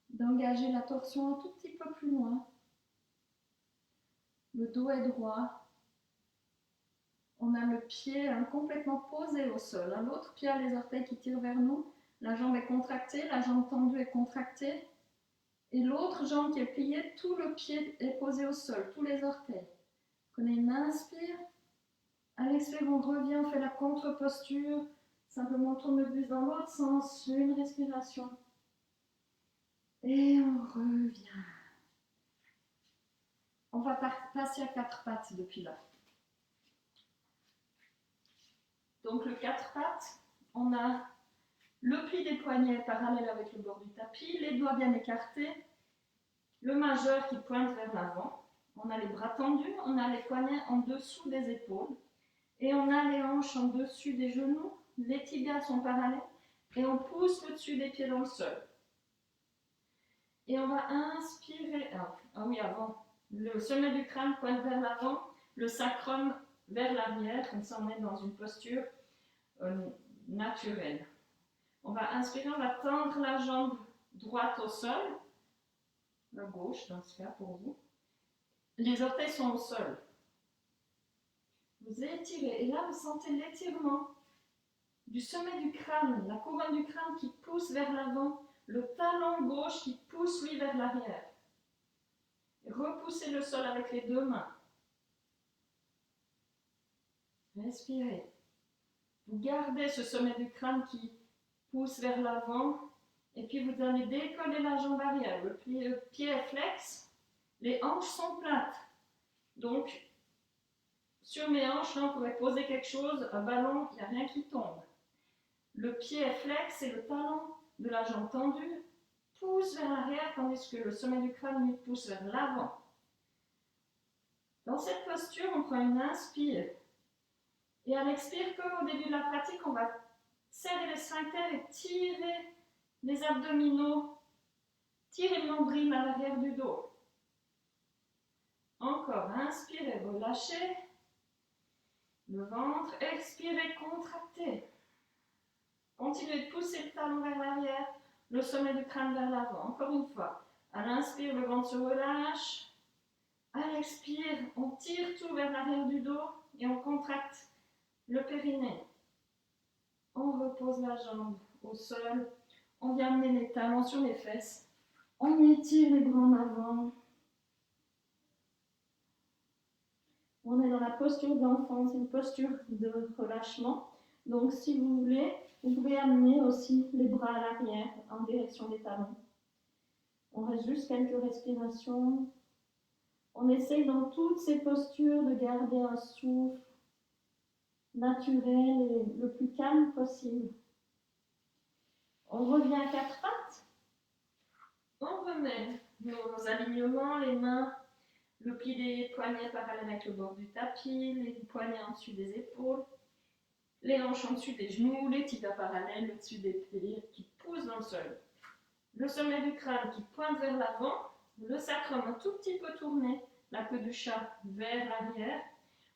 A: d'engager la torsion un tout petit peu plus loin. Le dos est droit. On a le pied complètement posé au sol. L'autre pied a les orteils qui tirent vers nous. La jambe est contractée, la jambe tendue est contractée. Et l'autre jambe qui est pliée, tout le pied est posé au sol, tous les orteils. Prenez une inspire. À l'expire, on revient, on fait la contre-posture. Simplement, on tourne le buste dans l'autre sens. Une respiration. Et on revient. On va passer à quatre pattes depuis là. Donc, le quatre pattes, on a le pli des poignets parallèle avec le bord du tapis, les doigts bien écartés, le majeur qui pointe vers l'avant. On a les bras tendus, on a les poignets en dessous des épaules et on a les hanches en dessus des genoux, les tibias sont parallèles et on pousse le dessus des pieds dans le sol. Et on va inspirer, avant, le sommet du crâne pointe vers l'avant, le sacrum vers l'arrière, comme ça on est dans une posture naturelle. On va inspirer, on va tendre la jambe droite au sol, la gauche dans ce cas pour vous. Les orteils sont au sol. Vous étirez et là vous sentez l'étirement du sommet du crâne, la couronne du crâne qui pousse vers l'avant, le talon gauche qui pousse lui vers l'arrière. Repoussez le sol avec les deux mains. Respirez. Vous gardez ce sommet du crâne qui pousse vers l'avant et puis vous allez décoller la jambe arrière. Le pied est flex Les hanches sont plates. Donc, sur mes hanches, là, on pourrait poser quelque chose, un ballon, il n'y a rien qui tombe. Le pied est flex et le talon de la jambe tendue pousse vers l'arrière, tandis que le sommet du crâne lui pousse vers l'avant. Dans cette posture, on prend une inspire. Et à l'expire, comme au début de la pratique, on va serrer les sphincters et tirer les abdominaux, tirer le nombril à l'arrière du dos. Encore, inspirez, relâchez le ventre, expirez, contractez. Continuez de pousser le talon vers l'arrière, le sommet du crâne vers l'avant. Encore une fois, à l'inspire, le ventre se relâche. À l'expire, on tire tout vers l'arrière du dos et on contracte le périnée. On repose la jambe au sol. On vient amener les talons sur les fesses. On étire les bras en avant. On est dans la posture de l'enfant, c'est une posture de relâchement. Donc si vous voulez, vous pouvez amener aussi les bras à l'arrière en direction des talons. On reste juste quelques respirations. On essaye dans toutes ces postures de garder un souffle naturel et le plus calme possible. On revient à quatre pattes. On remet nos alignements, les mains, le pli des poignets parallèle avec le bord du tapis, les poignets en dessus des épaules, les hanches en dessus des genoux, les tibias parallèles au-dessus des pieds qui poussent dans le sol. Le sommet du crâne qui pointe vers l'avant, le sacrum un tout petit peu tourné, la queue du chat vers l'arrière.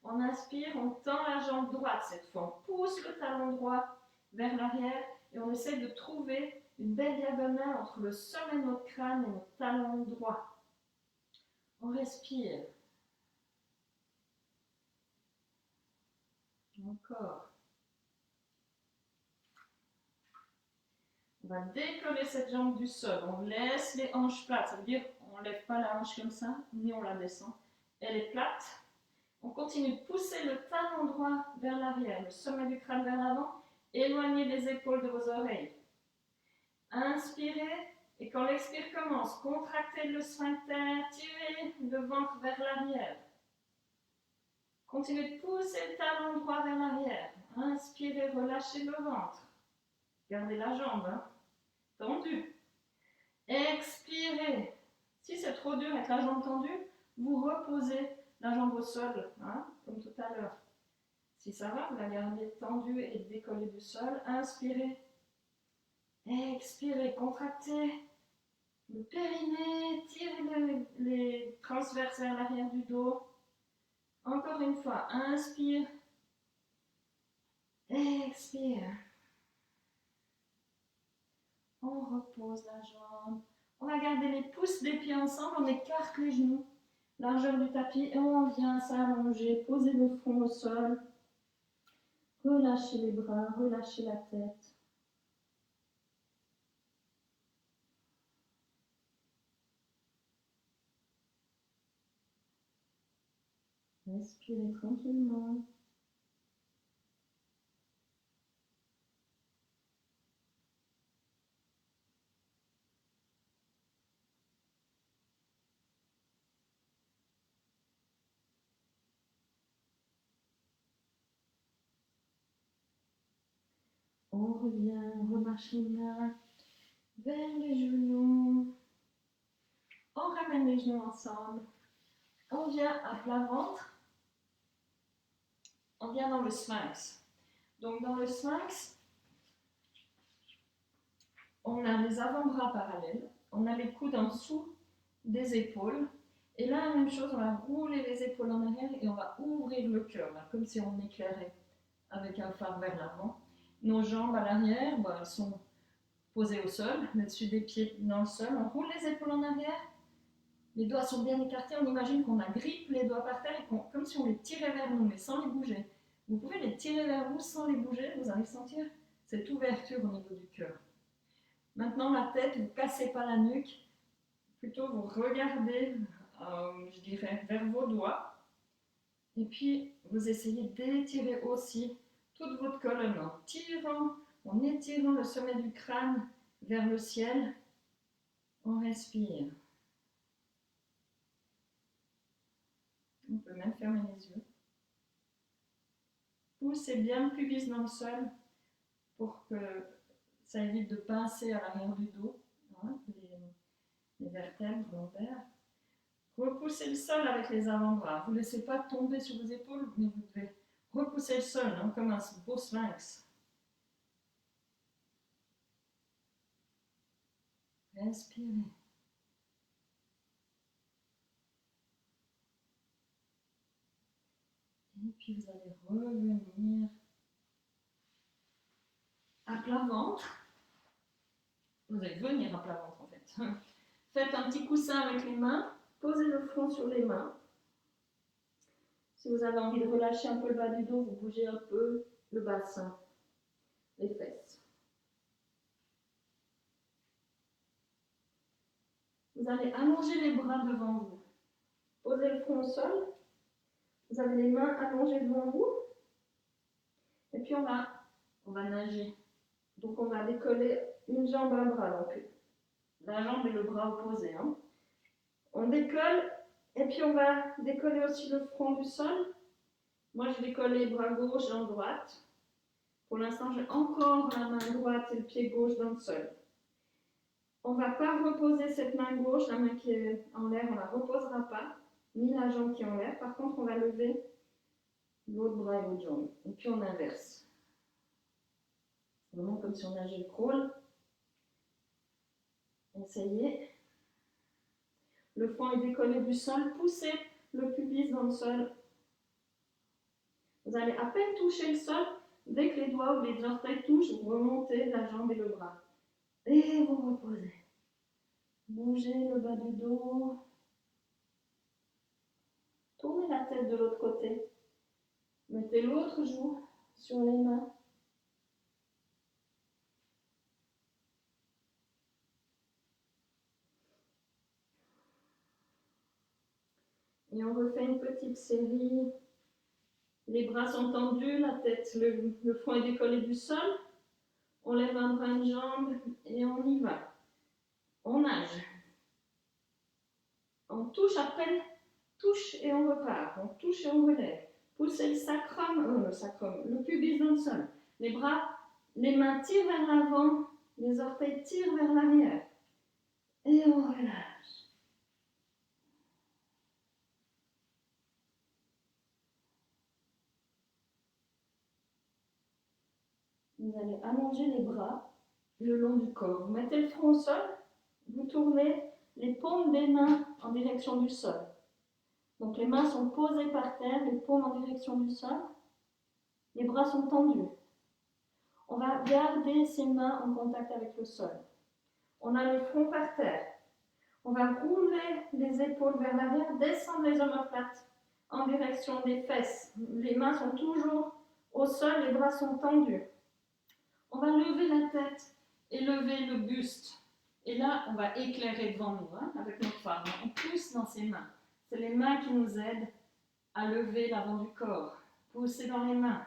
A: On inspire, on tend la jambe droite cette fois, on pousse le talon droit vers l'arrière et on essaie de trouver une belle diagonale entre le sommet de notre crâne et notre talon droit. On respire. Encore. On va décoller cette jambe du sol. On laisse les hanches plates. Ça veut dire qu'on ne lève pas la hanche comme ça, ni on la descend. Elle est plate. On continue de pousser le talon droit vers l'arrière, le sommet du crâne vers l'avant. Éloignez les épaules de vos oreilles. Inspirez. Et quand l'expire commence, contractez le sphincter, tirez le ventre vers l'arrière. Continuez de pousser le talon droit vers l'arrière. Inspirez, relâchez le ventre. Gardez la jambe tendue. Expirez. Si c'est trop dur avec la jambe tendue, vous reposez la jambe au sol, comme tout à l'heure. Si ça va, vous la gardez tendue et décollée du sol. Inspirez. Expirez, contractez le périnée, tirez les transverses vers l'arrière du dos. Encore une fois, inspire, expire. On repose la jambe. On va garder les pouces des pieds ensemble, on écarte les genoux, largeur du tapis et on vient s'allonger, poser le front au sol. Relâchez les bras, relâchez la tête. Respirez tranquillement. On revient, on remarche les mains vers les genoux. On ramène les genoux ensemble. On vient à plat ventre. On vient dans le sphinx. Donc dans le sphinx, on a les avant-bras parallèles. On a les coudes en dessous des épaules. Et là, la même chose, on va rouler les épaules en arrière et on va ouvrir le cœur, comme si on éclairait avec un phare vers l'avant. Nos jambes à l'arrière, elles sont posées au sol, le dessus des pieds dans le sol. On roule les épaules en arrière. Les doigts sont bien écartés. On imagine qu'on agrippe les doigts par terre, et comme si on les tirait vers nous, mais sans les bouger. Vous pouvez les tirer vers vous sans les bouger. Vous allez sentir cette ouverture au niveau du cœur. Maintenant, la tête, vous ne cassez pas la nuque. Plutôt, vous regardez, je dirais, vers vos doigts. Et puis, vous essayez d'étirer aussi toute votre colonne en tirant, en étirant le sommet du crâne vers le ciel. On respire. On peut même fermer les yeux. Poussez bien le pubis dans le sol pour que ça évite de pincer à l'arrière du dos, hein, les vertèbres lombaires. Repoussez le sol avec les avant-bras. Vous ne laissez pas tomber sur vos épaules, mais vous devez repousser le sol, hein, comme un beau sphinx. Respirez. Et puis vous allez revenir à plat ventre. Vous allez venir à plat ventre en fait. Faites un petit coussin avec les mains. Posez le front sur les mains. Si vous avez envie de relâcher un peu le bas du dos, vous bougez un peu le bassin, les fesses. Vous allez allonger les bras devant vous. Posez le front au sol. Vous avez les mains allongées devant vous. Et puis on va nager. Donc on va décoller une jambe, un bras. Donc la jambe et le bras opposés. Hein. On décolle et puis on va décoller aussi le front du sol. Moi je décolle les bras gauche, jambe droite. Pour l'instant j'ai encore la main droite et le pied gauche dans le sol. On ne va pas reposer cette main gauche, la main qui est en l'air, on ne la reposera pas, ni la jambe qui est en l'air. Par contre, on va lever l'autre bras et l'autre jambe. Et puis on inverse. Vraiment comme si on nageait le crawl. Essayez. Le front est décollé du sol. Poussez le pubis dans le sol. Vous allez à peine toucher le sol. Dès que les doigts ou les orteils touchent, vous remontez la jambe et le bras. Et vous reposez. Bougez le bas du dos. Tournez la tête de l'autre côté. Mettez l'autre joue sur les mains. Et on refait une petite série. Les bras sont tendus, la tête, le front est décollé du sol. On lève un bras, une jambe et on y va. On nage. On touche à peine, touche et on repart. On touche et on relève. Poussez le pubis dans le sol. Les bras, les mains tirent vers l'avant, les orteils tirent vers l'arrière. Et on relâche. Vous allez allonger les bras le long du corps. Vous mettez le front au sol, vous tournez les paumes des mains en direction du sol. Donc les mains sont posées par terre, les paumes en direction du sol. Les bras sont tendus. On va garder ces mains en contact avec le sol. On a le front par terre. On va rouler les épaules vers l'arrière, descendre les omoplates en direction des fesses. Les mains sont toujours au sol, les bras sont tendus. On va lever la tête et lever le buste. Et là, on va éclairer devant nous, hein, avec notre phare. On pousse dans ses mains. C'est les mains qui nous aident à lever l'avant du corps. Poussez dans les mains.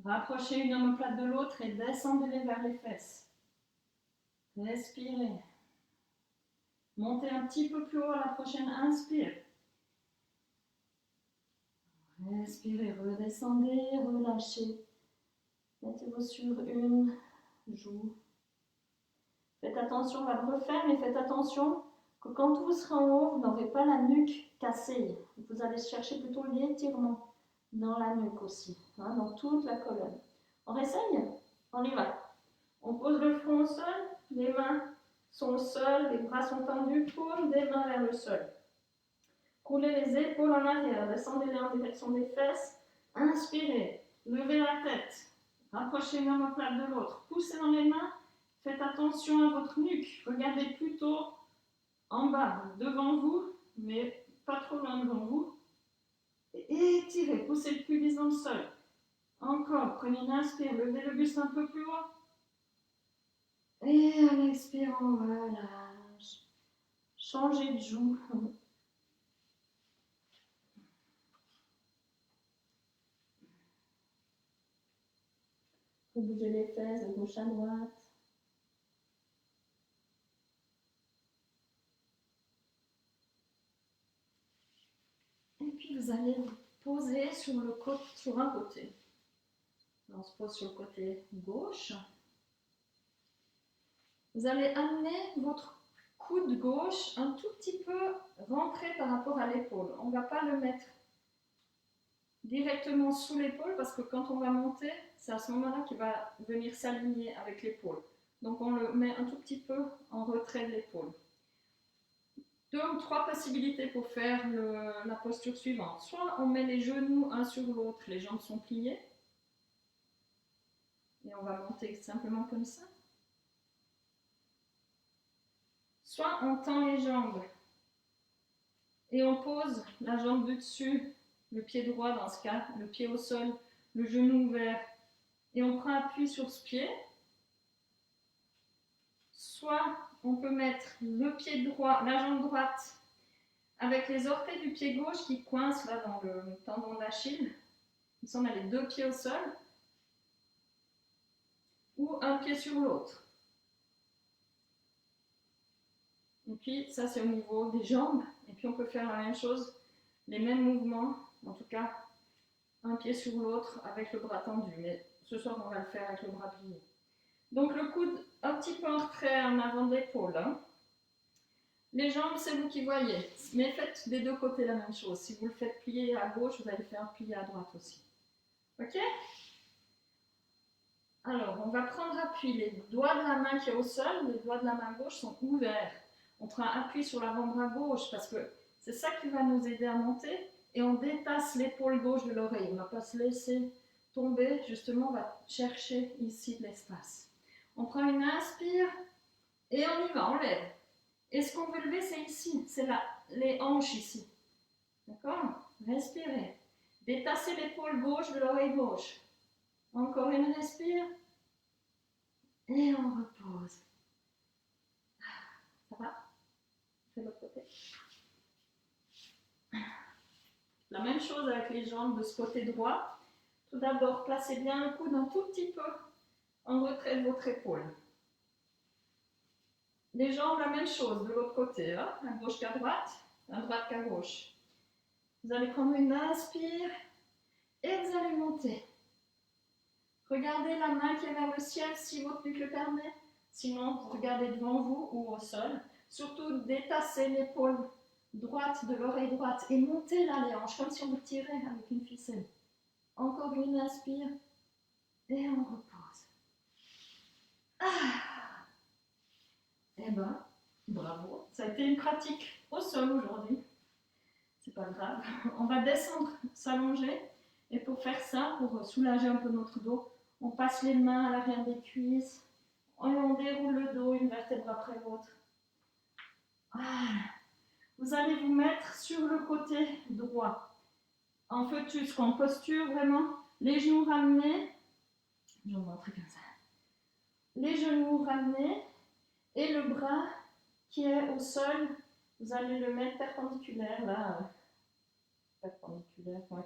A: Rapprochez une omoplate de l'autre et descendez-les vers les fesses. Respirez. Montez un petit peu plus haut à la prochaine inspire. Respirez, redescendez, relâchez. Mettez-vous sur une joue. Faites attention, on va le refaire, mais faites attention que quand vous serez en haut, vous n'aurez pas la nuque cassée. Vous allez chercher plutôt l'étirement dans la nuque aussi, hein, dans toute la colonne. On réessaye? On y va. On pose le front au sol, les mains sont au sol, les bras sont tendus, paume des mains vers le sol. Roulez les épaules en arrière, descendez-les en direction des fesses. Inspirez, levez la tête, rapprochez une omoplate de l'autre, poussez dans les mains. Faites attention à votre nuque. Regardez plutôt en bas, devant vous, mais pas trop loin devant vous. Et étirez, poussez le pubis dans le sol. Encore, prenez une inspire, levez le buste un peu plus haut. Et en expirant, on relâche. Changez de joue. Vous bougez les fesses de gauche à droite. puis vous allez vous poser sur un côté. On se pose sur le côté gauche. Vous allez amener votre coude gauche un tout petit peu rentré par rapport à l'épaule. On ne va pas le mettre directement sous l'épaule parce que quand on va monter, c'est à ce moment-là qu'il va venir s'aligner avec l'épaule. Donc on le met un tout petit peu en retrait de l'épaule. 2 ou 3 possibilités pour faire la posture suivante. Soit on met les genoux un sur l'autre, les jambes sont pliées. Et on va monter simplement comme ça. Soit on tend les jambes et on pose la jambe du dessus, le pied droit dans ce cas, le pied au sol, le genou ouvert, et on prend appui sur ce pied. Soit on peut mettre le pied droit, la jambe droite, avec les orteils du pied gauche qui coincent là dans le tendon d'Achille. Comme ça, on a les 2 pieds au sol, ou un pied sur l'autre. Et puis ça c'est au niveau des jambes, et puis on peut faire la même chose, les mêmes mouvements, en tout cas un pied sur l'autre avec le bras tendu, mais ce soir on va le faire avec le bras plié. Donc le coude un petit peu en retrait en avant de l'épaule. Hein. Les jambes c'est vous qui voyez, mais faites des 2 côtés la même chose. Si vous le faites plier à gauche, vous allez le faire plier à droite aussi. Ok? Alors on va prendre appui, les doigts de la main qui est au sol, les doigts de la main gauche sont ouverts. On prend appui sur l'avant-bras gauche parce que c'est ça qui va nous aider à monter et on détasse l'épaule gauche de l'oreille. On ne va pas se laisser tomber, justement, on va chercher ici de l'espace. On prend une inspire et on y va, on lève. Et ce qu'on veut lever, c'est ici, c'est les hanches ici. D'accord? Respirez. Détassez l'épaule gauche de l'oreille gauche. Encore une respire et on repose. Ça va? De l'autre côté. La même chose avec les jambes de ce côté droit. Tout d'abord, placez bien le coude un tout petit peu en retrait de votre épaule. Les jambes, la même chose de l'autre côté, hein, à gauche qu'à droite qu'à gauche. Vous allez prendre une inspire et vous allez monter. Regardez la main qui est vers le ciel si votre buste le permet. Sinon, regardez devant vous ou au sol. Surtout, détassez l'épaule droite de l'oreille droite et montez là les hanches comme si on le tirait avec une ficelle. Encore une inspire et on repose. Ah. Eh ben, bravo. Ça a été une pratique au sol aujourd'hui. C'est pas grave. On va descendre, s'allonger. Et pour faire ça, pour soulager un peu notre dos, on passe les mains à l'arrière des cuisses. On déroule le dos, une vertèbre après l'autre. Voilà. Vous allez vous mettre sur le côté droit, en fœtus, en posture vraiment, les genoux ramenés, je vais vous montrer comme ça, les genoux ramenés et le bras qui est au sol, vous allez le mettre perpendiculaire là, perpendiculaire, ouais.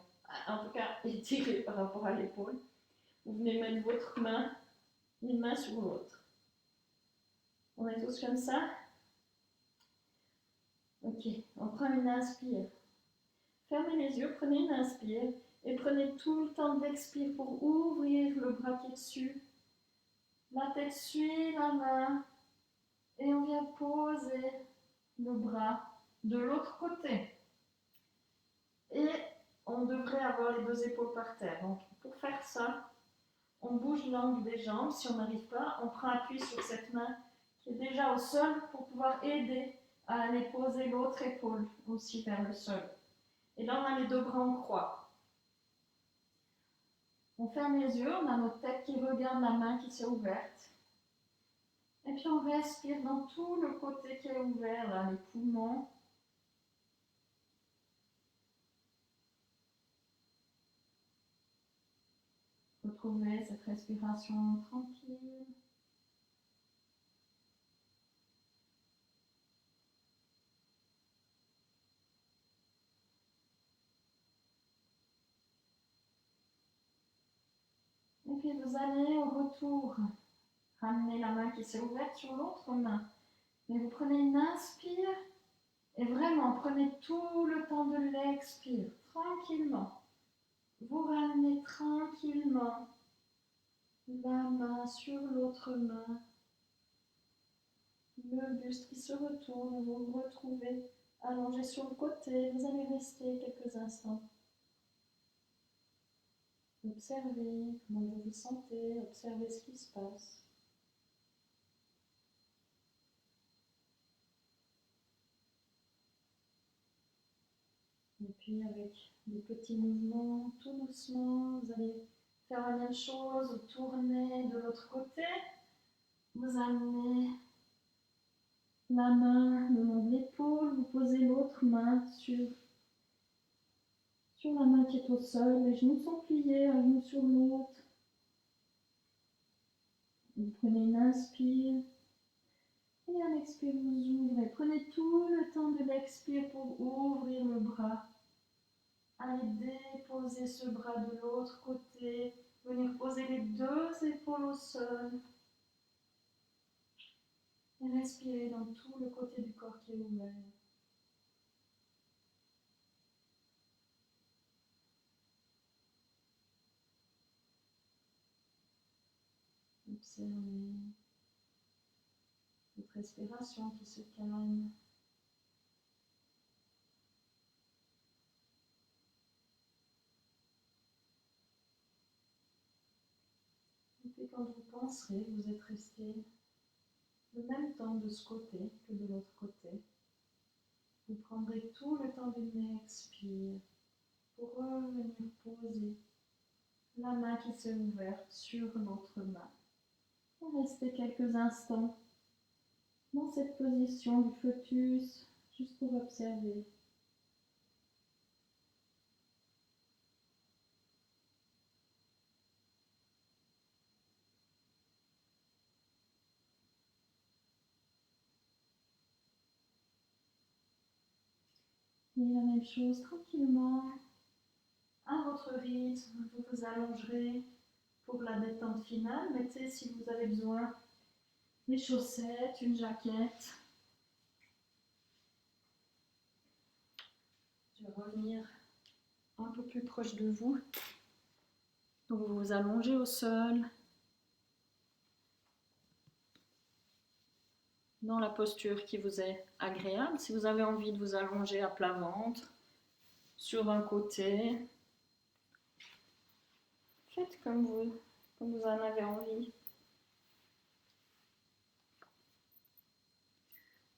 A: En tout cas étiré par rapport à l'épaule. Vous venez mettre votre main, une main sur l'autre. On est tous comme ça? Ok, on prend une inspire. Fermez les yeux, prenez une inspire et prenez tout le temps d'expire pour ouvrir le bras qui est dessus. La tête suit la main et on vient poser le bras de l'autre côté. Et on devrait avoir les 2 épaules par terre. Donc pour faire ça, on bouge l'angle des jambes. Si on n'arrive pas, on prend appui sur cette main qui est déjà au sol pour pouvoir aider à aller poser l'autre épaule aussi vers le sol. Et là, on a les 2 bras en croix. On ferme les yeux, on a notre tête qui regarde la main qui s'est ouverte. Et puis on respire dans tout le côté qui est ouvert, là, les poumons. Retrouvez cette respiration tranquille. Et puis vous allez au retour ramener la main qui s'est ouverte sur l'autre main. Et vous prenez une inspire Et vraiment, prenez tout le temps de l'expire, tranquillement. Vous ramenez tranquillement la main sur l'autre main, le buste qui se retourne, vous vous retrouvez allongé sur le côté, vous allez rester quelques instants. Observez comment vous vous sentez, observez ce qui se passe. Et puis avec des petits mouvements, tout doucement, vous allez faire la même chose, tourner de l'autre côté. Vous amenez la main le long de l'épaule, vous posez l'autre main sur la main qui est au sol, les genoux sont pliés, un genou sur l'autre. Vous prenez une inspire et un expire, vous ouvrez. Prenez tout le temps de l'expire pour ouvrir le bras. Allez déposer ce bras de l'autre côté, venir poser les deux épaules au sol. Et respirer dans tout le côté du corps qui est ouvert. Observez votre respiration qui se calme. Et puis quand vous penserez, vous êtes resté le même temps de ce côté que de l'autre côté. Vous prendrez tout le temps d'une expire pour revenir poser la main qui s'est ouverte sur l'autre main. Et restez quelques instants dans cette position du fœtus, juste pour observer. Et la même chose, tranquillement, à votre rythme, vous vous allongerez pour la détente finale. Mettez, si vous avez besoin, des chaussettes, une jaquette. Je vais revenir un peu plus proche de vous. Donc vous vous allongez au sol, dans la posture qui vous est agréable. Si vous avez envie de vous allonger à plat ventre, sur un côté, faites comme vous en avez envie.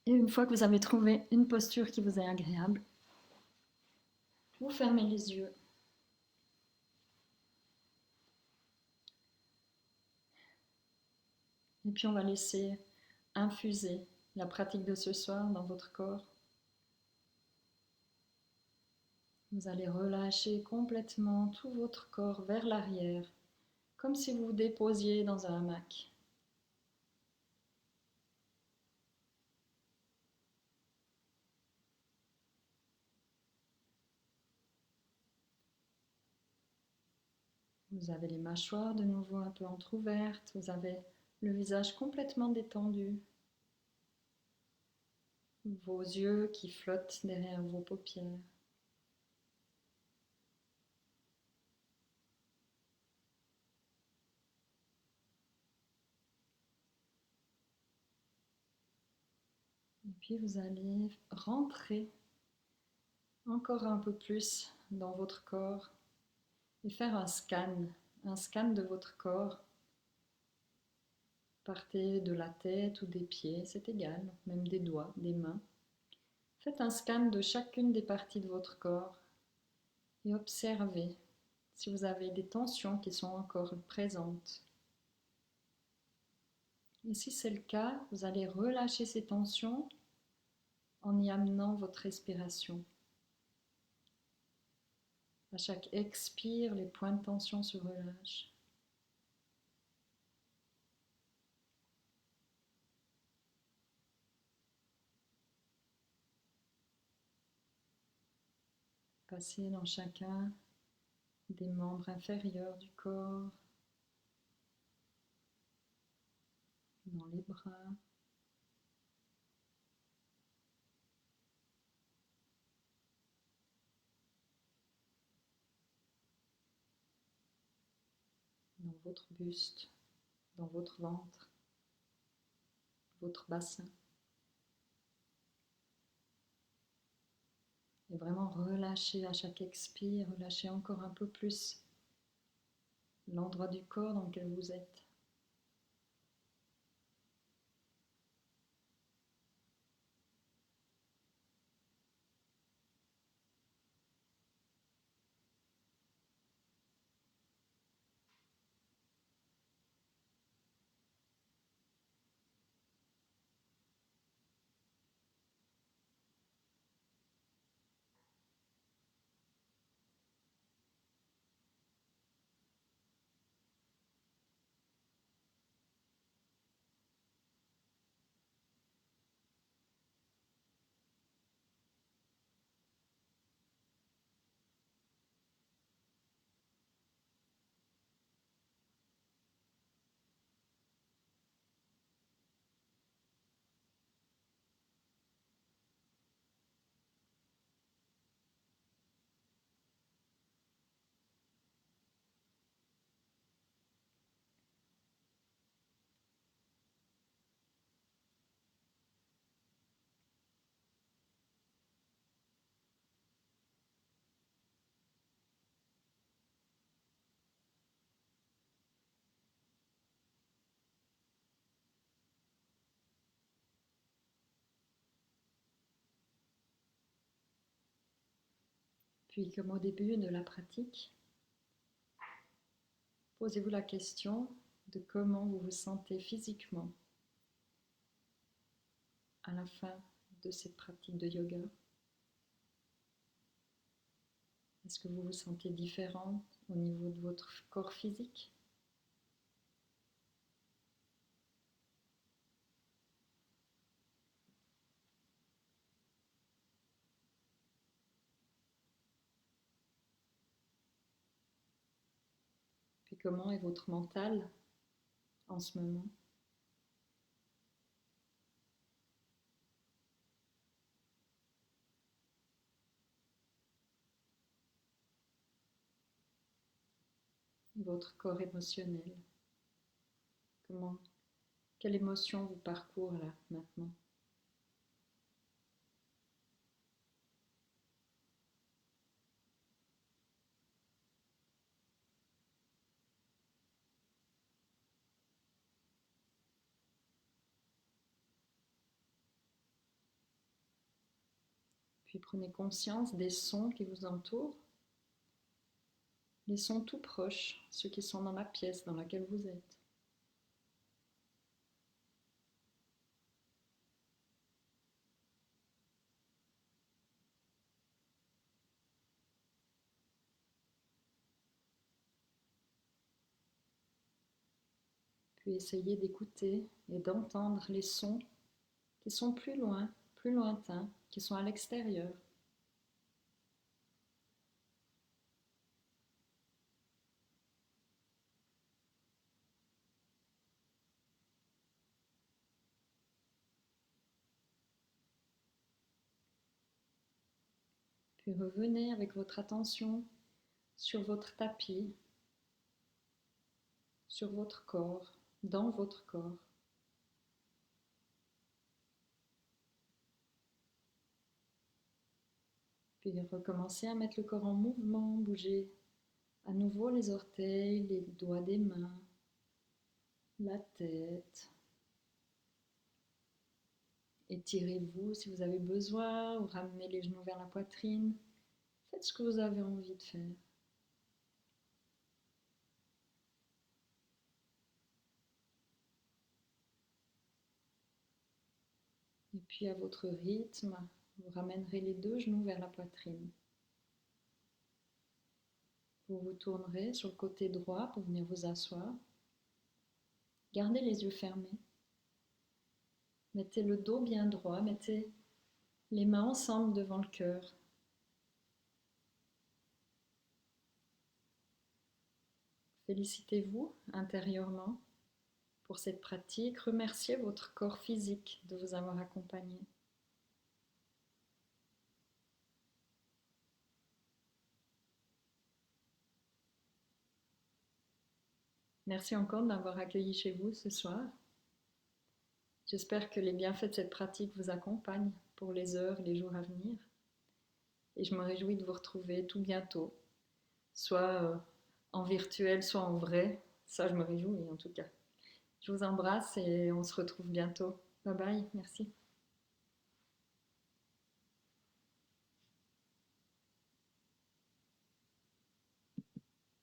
A: Et une fois que vous avez trouvé une posture qui vous est agréable, vous fermez les yeux. Et puis on va laisser infuser la pratique de ce soir dans votre corps. Vous allez relâcher complètement tout votre corps vers l'arrière, comme si vous vous déposiez dans un hamac. Vous avez les mâchoires de nouveau un peu entr'ouvertes, vous avez le visage complètement détendu, vos yeux qui flottent derrière vos paupières. Et puis vous allez rentrer encore un peu plus dans votre corps et faire un scan de votre corps. Partez de la tête ou des pieds, c'est égal, même des doigts, des mains. Faites un scan de chacune des parties de votre corps et observez si vous avez des tensions qui sont encore présentes. Et si c'est le cas, vous allez relâcher ces tensions en y amenant votre respiration. À chaque expire, les points de tension se relâchent. Passez dans chacun des membres inférieurs du corps, dans les bras, dans votre buste, dans votre ventre, votre bassin. Et vraiment relâchez à chaque expire, relâchez encore un peu plus l'endroit du corps dans lequel vous êtes. Puis comme au début de la pratique, posez-vous la question de comment vous vous sentez physiquement à la fin de cette pratique de yoga. Est-ce que vous vous sentez différente au niveau de votre corps physique? Puis comment est votre mental en ce moment? Votre corps émotionnel? Comment, quelle émotion vous parcourt là maintenant? Puis prenez conscience des sons qui vous entourent, les sons tout proches, ceux qui sont dans la pièce dans laquelle vous êtes. Puis essayez d'écouter et d'entendre les sons qui sont plus loin, plus lointains, qui sont à l'extérieur. Puis revenez avec votre attention sur votre tapis, sur votre corps, dans votre corps. Puis recommencez à mettre le corps en mouvement, bougez à nouveau les orteils, les doigts des mains, la tête. Étirez-vous si vous avez besoin ou ramenez les genoux vers la poitrine. Faites ce que vous avez envie de faire. Et puis à votre rythme, vous ramènerez les deux genoux vers la poitrine. Vous vous tournerez sur le côté droit pour venir vous asseoir. Gardez les yeux fermés. Mettez le dos bien droit, mettez les mains ensemble devant le cœur. Félicitez-vous intérieurement pour cette pratique. Remerciez votre corps physique de vous avoir accompagné. Merci encore de m'avoir accueilli chez vous ce soir. J'espère que les bienfaits de cette pratique vous accompagnent pour les heures et les jours à venir. Et je me réjouis de vous retrouver tout bientôt, soit en virtuel, soit en vrai. Ça, je me réjouis en tout cas. Je vous embrasse et on se retrouve bientôt. Bye bye, merci.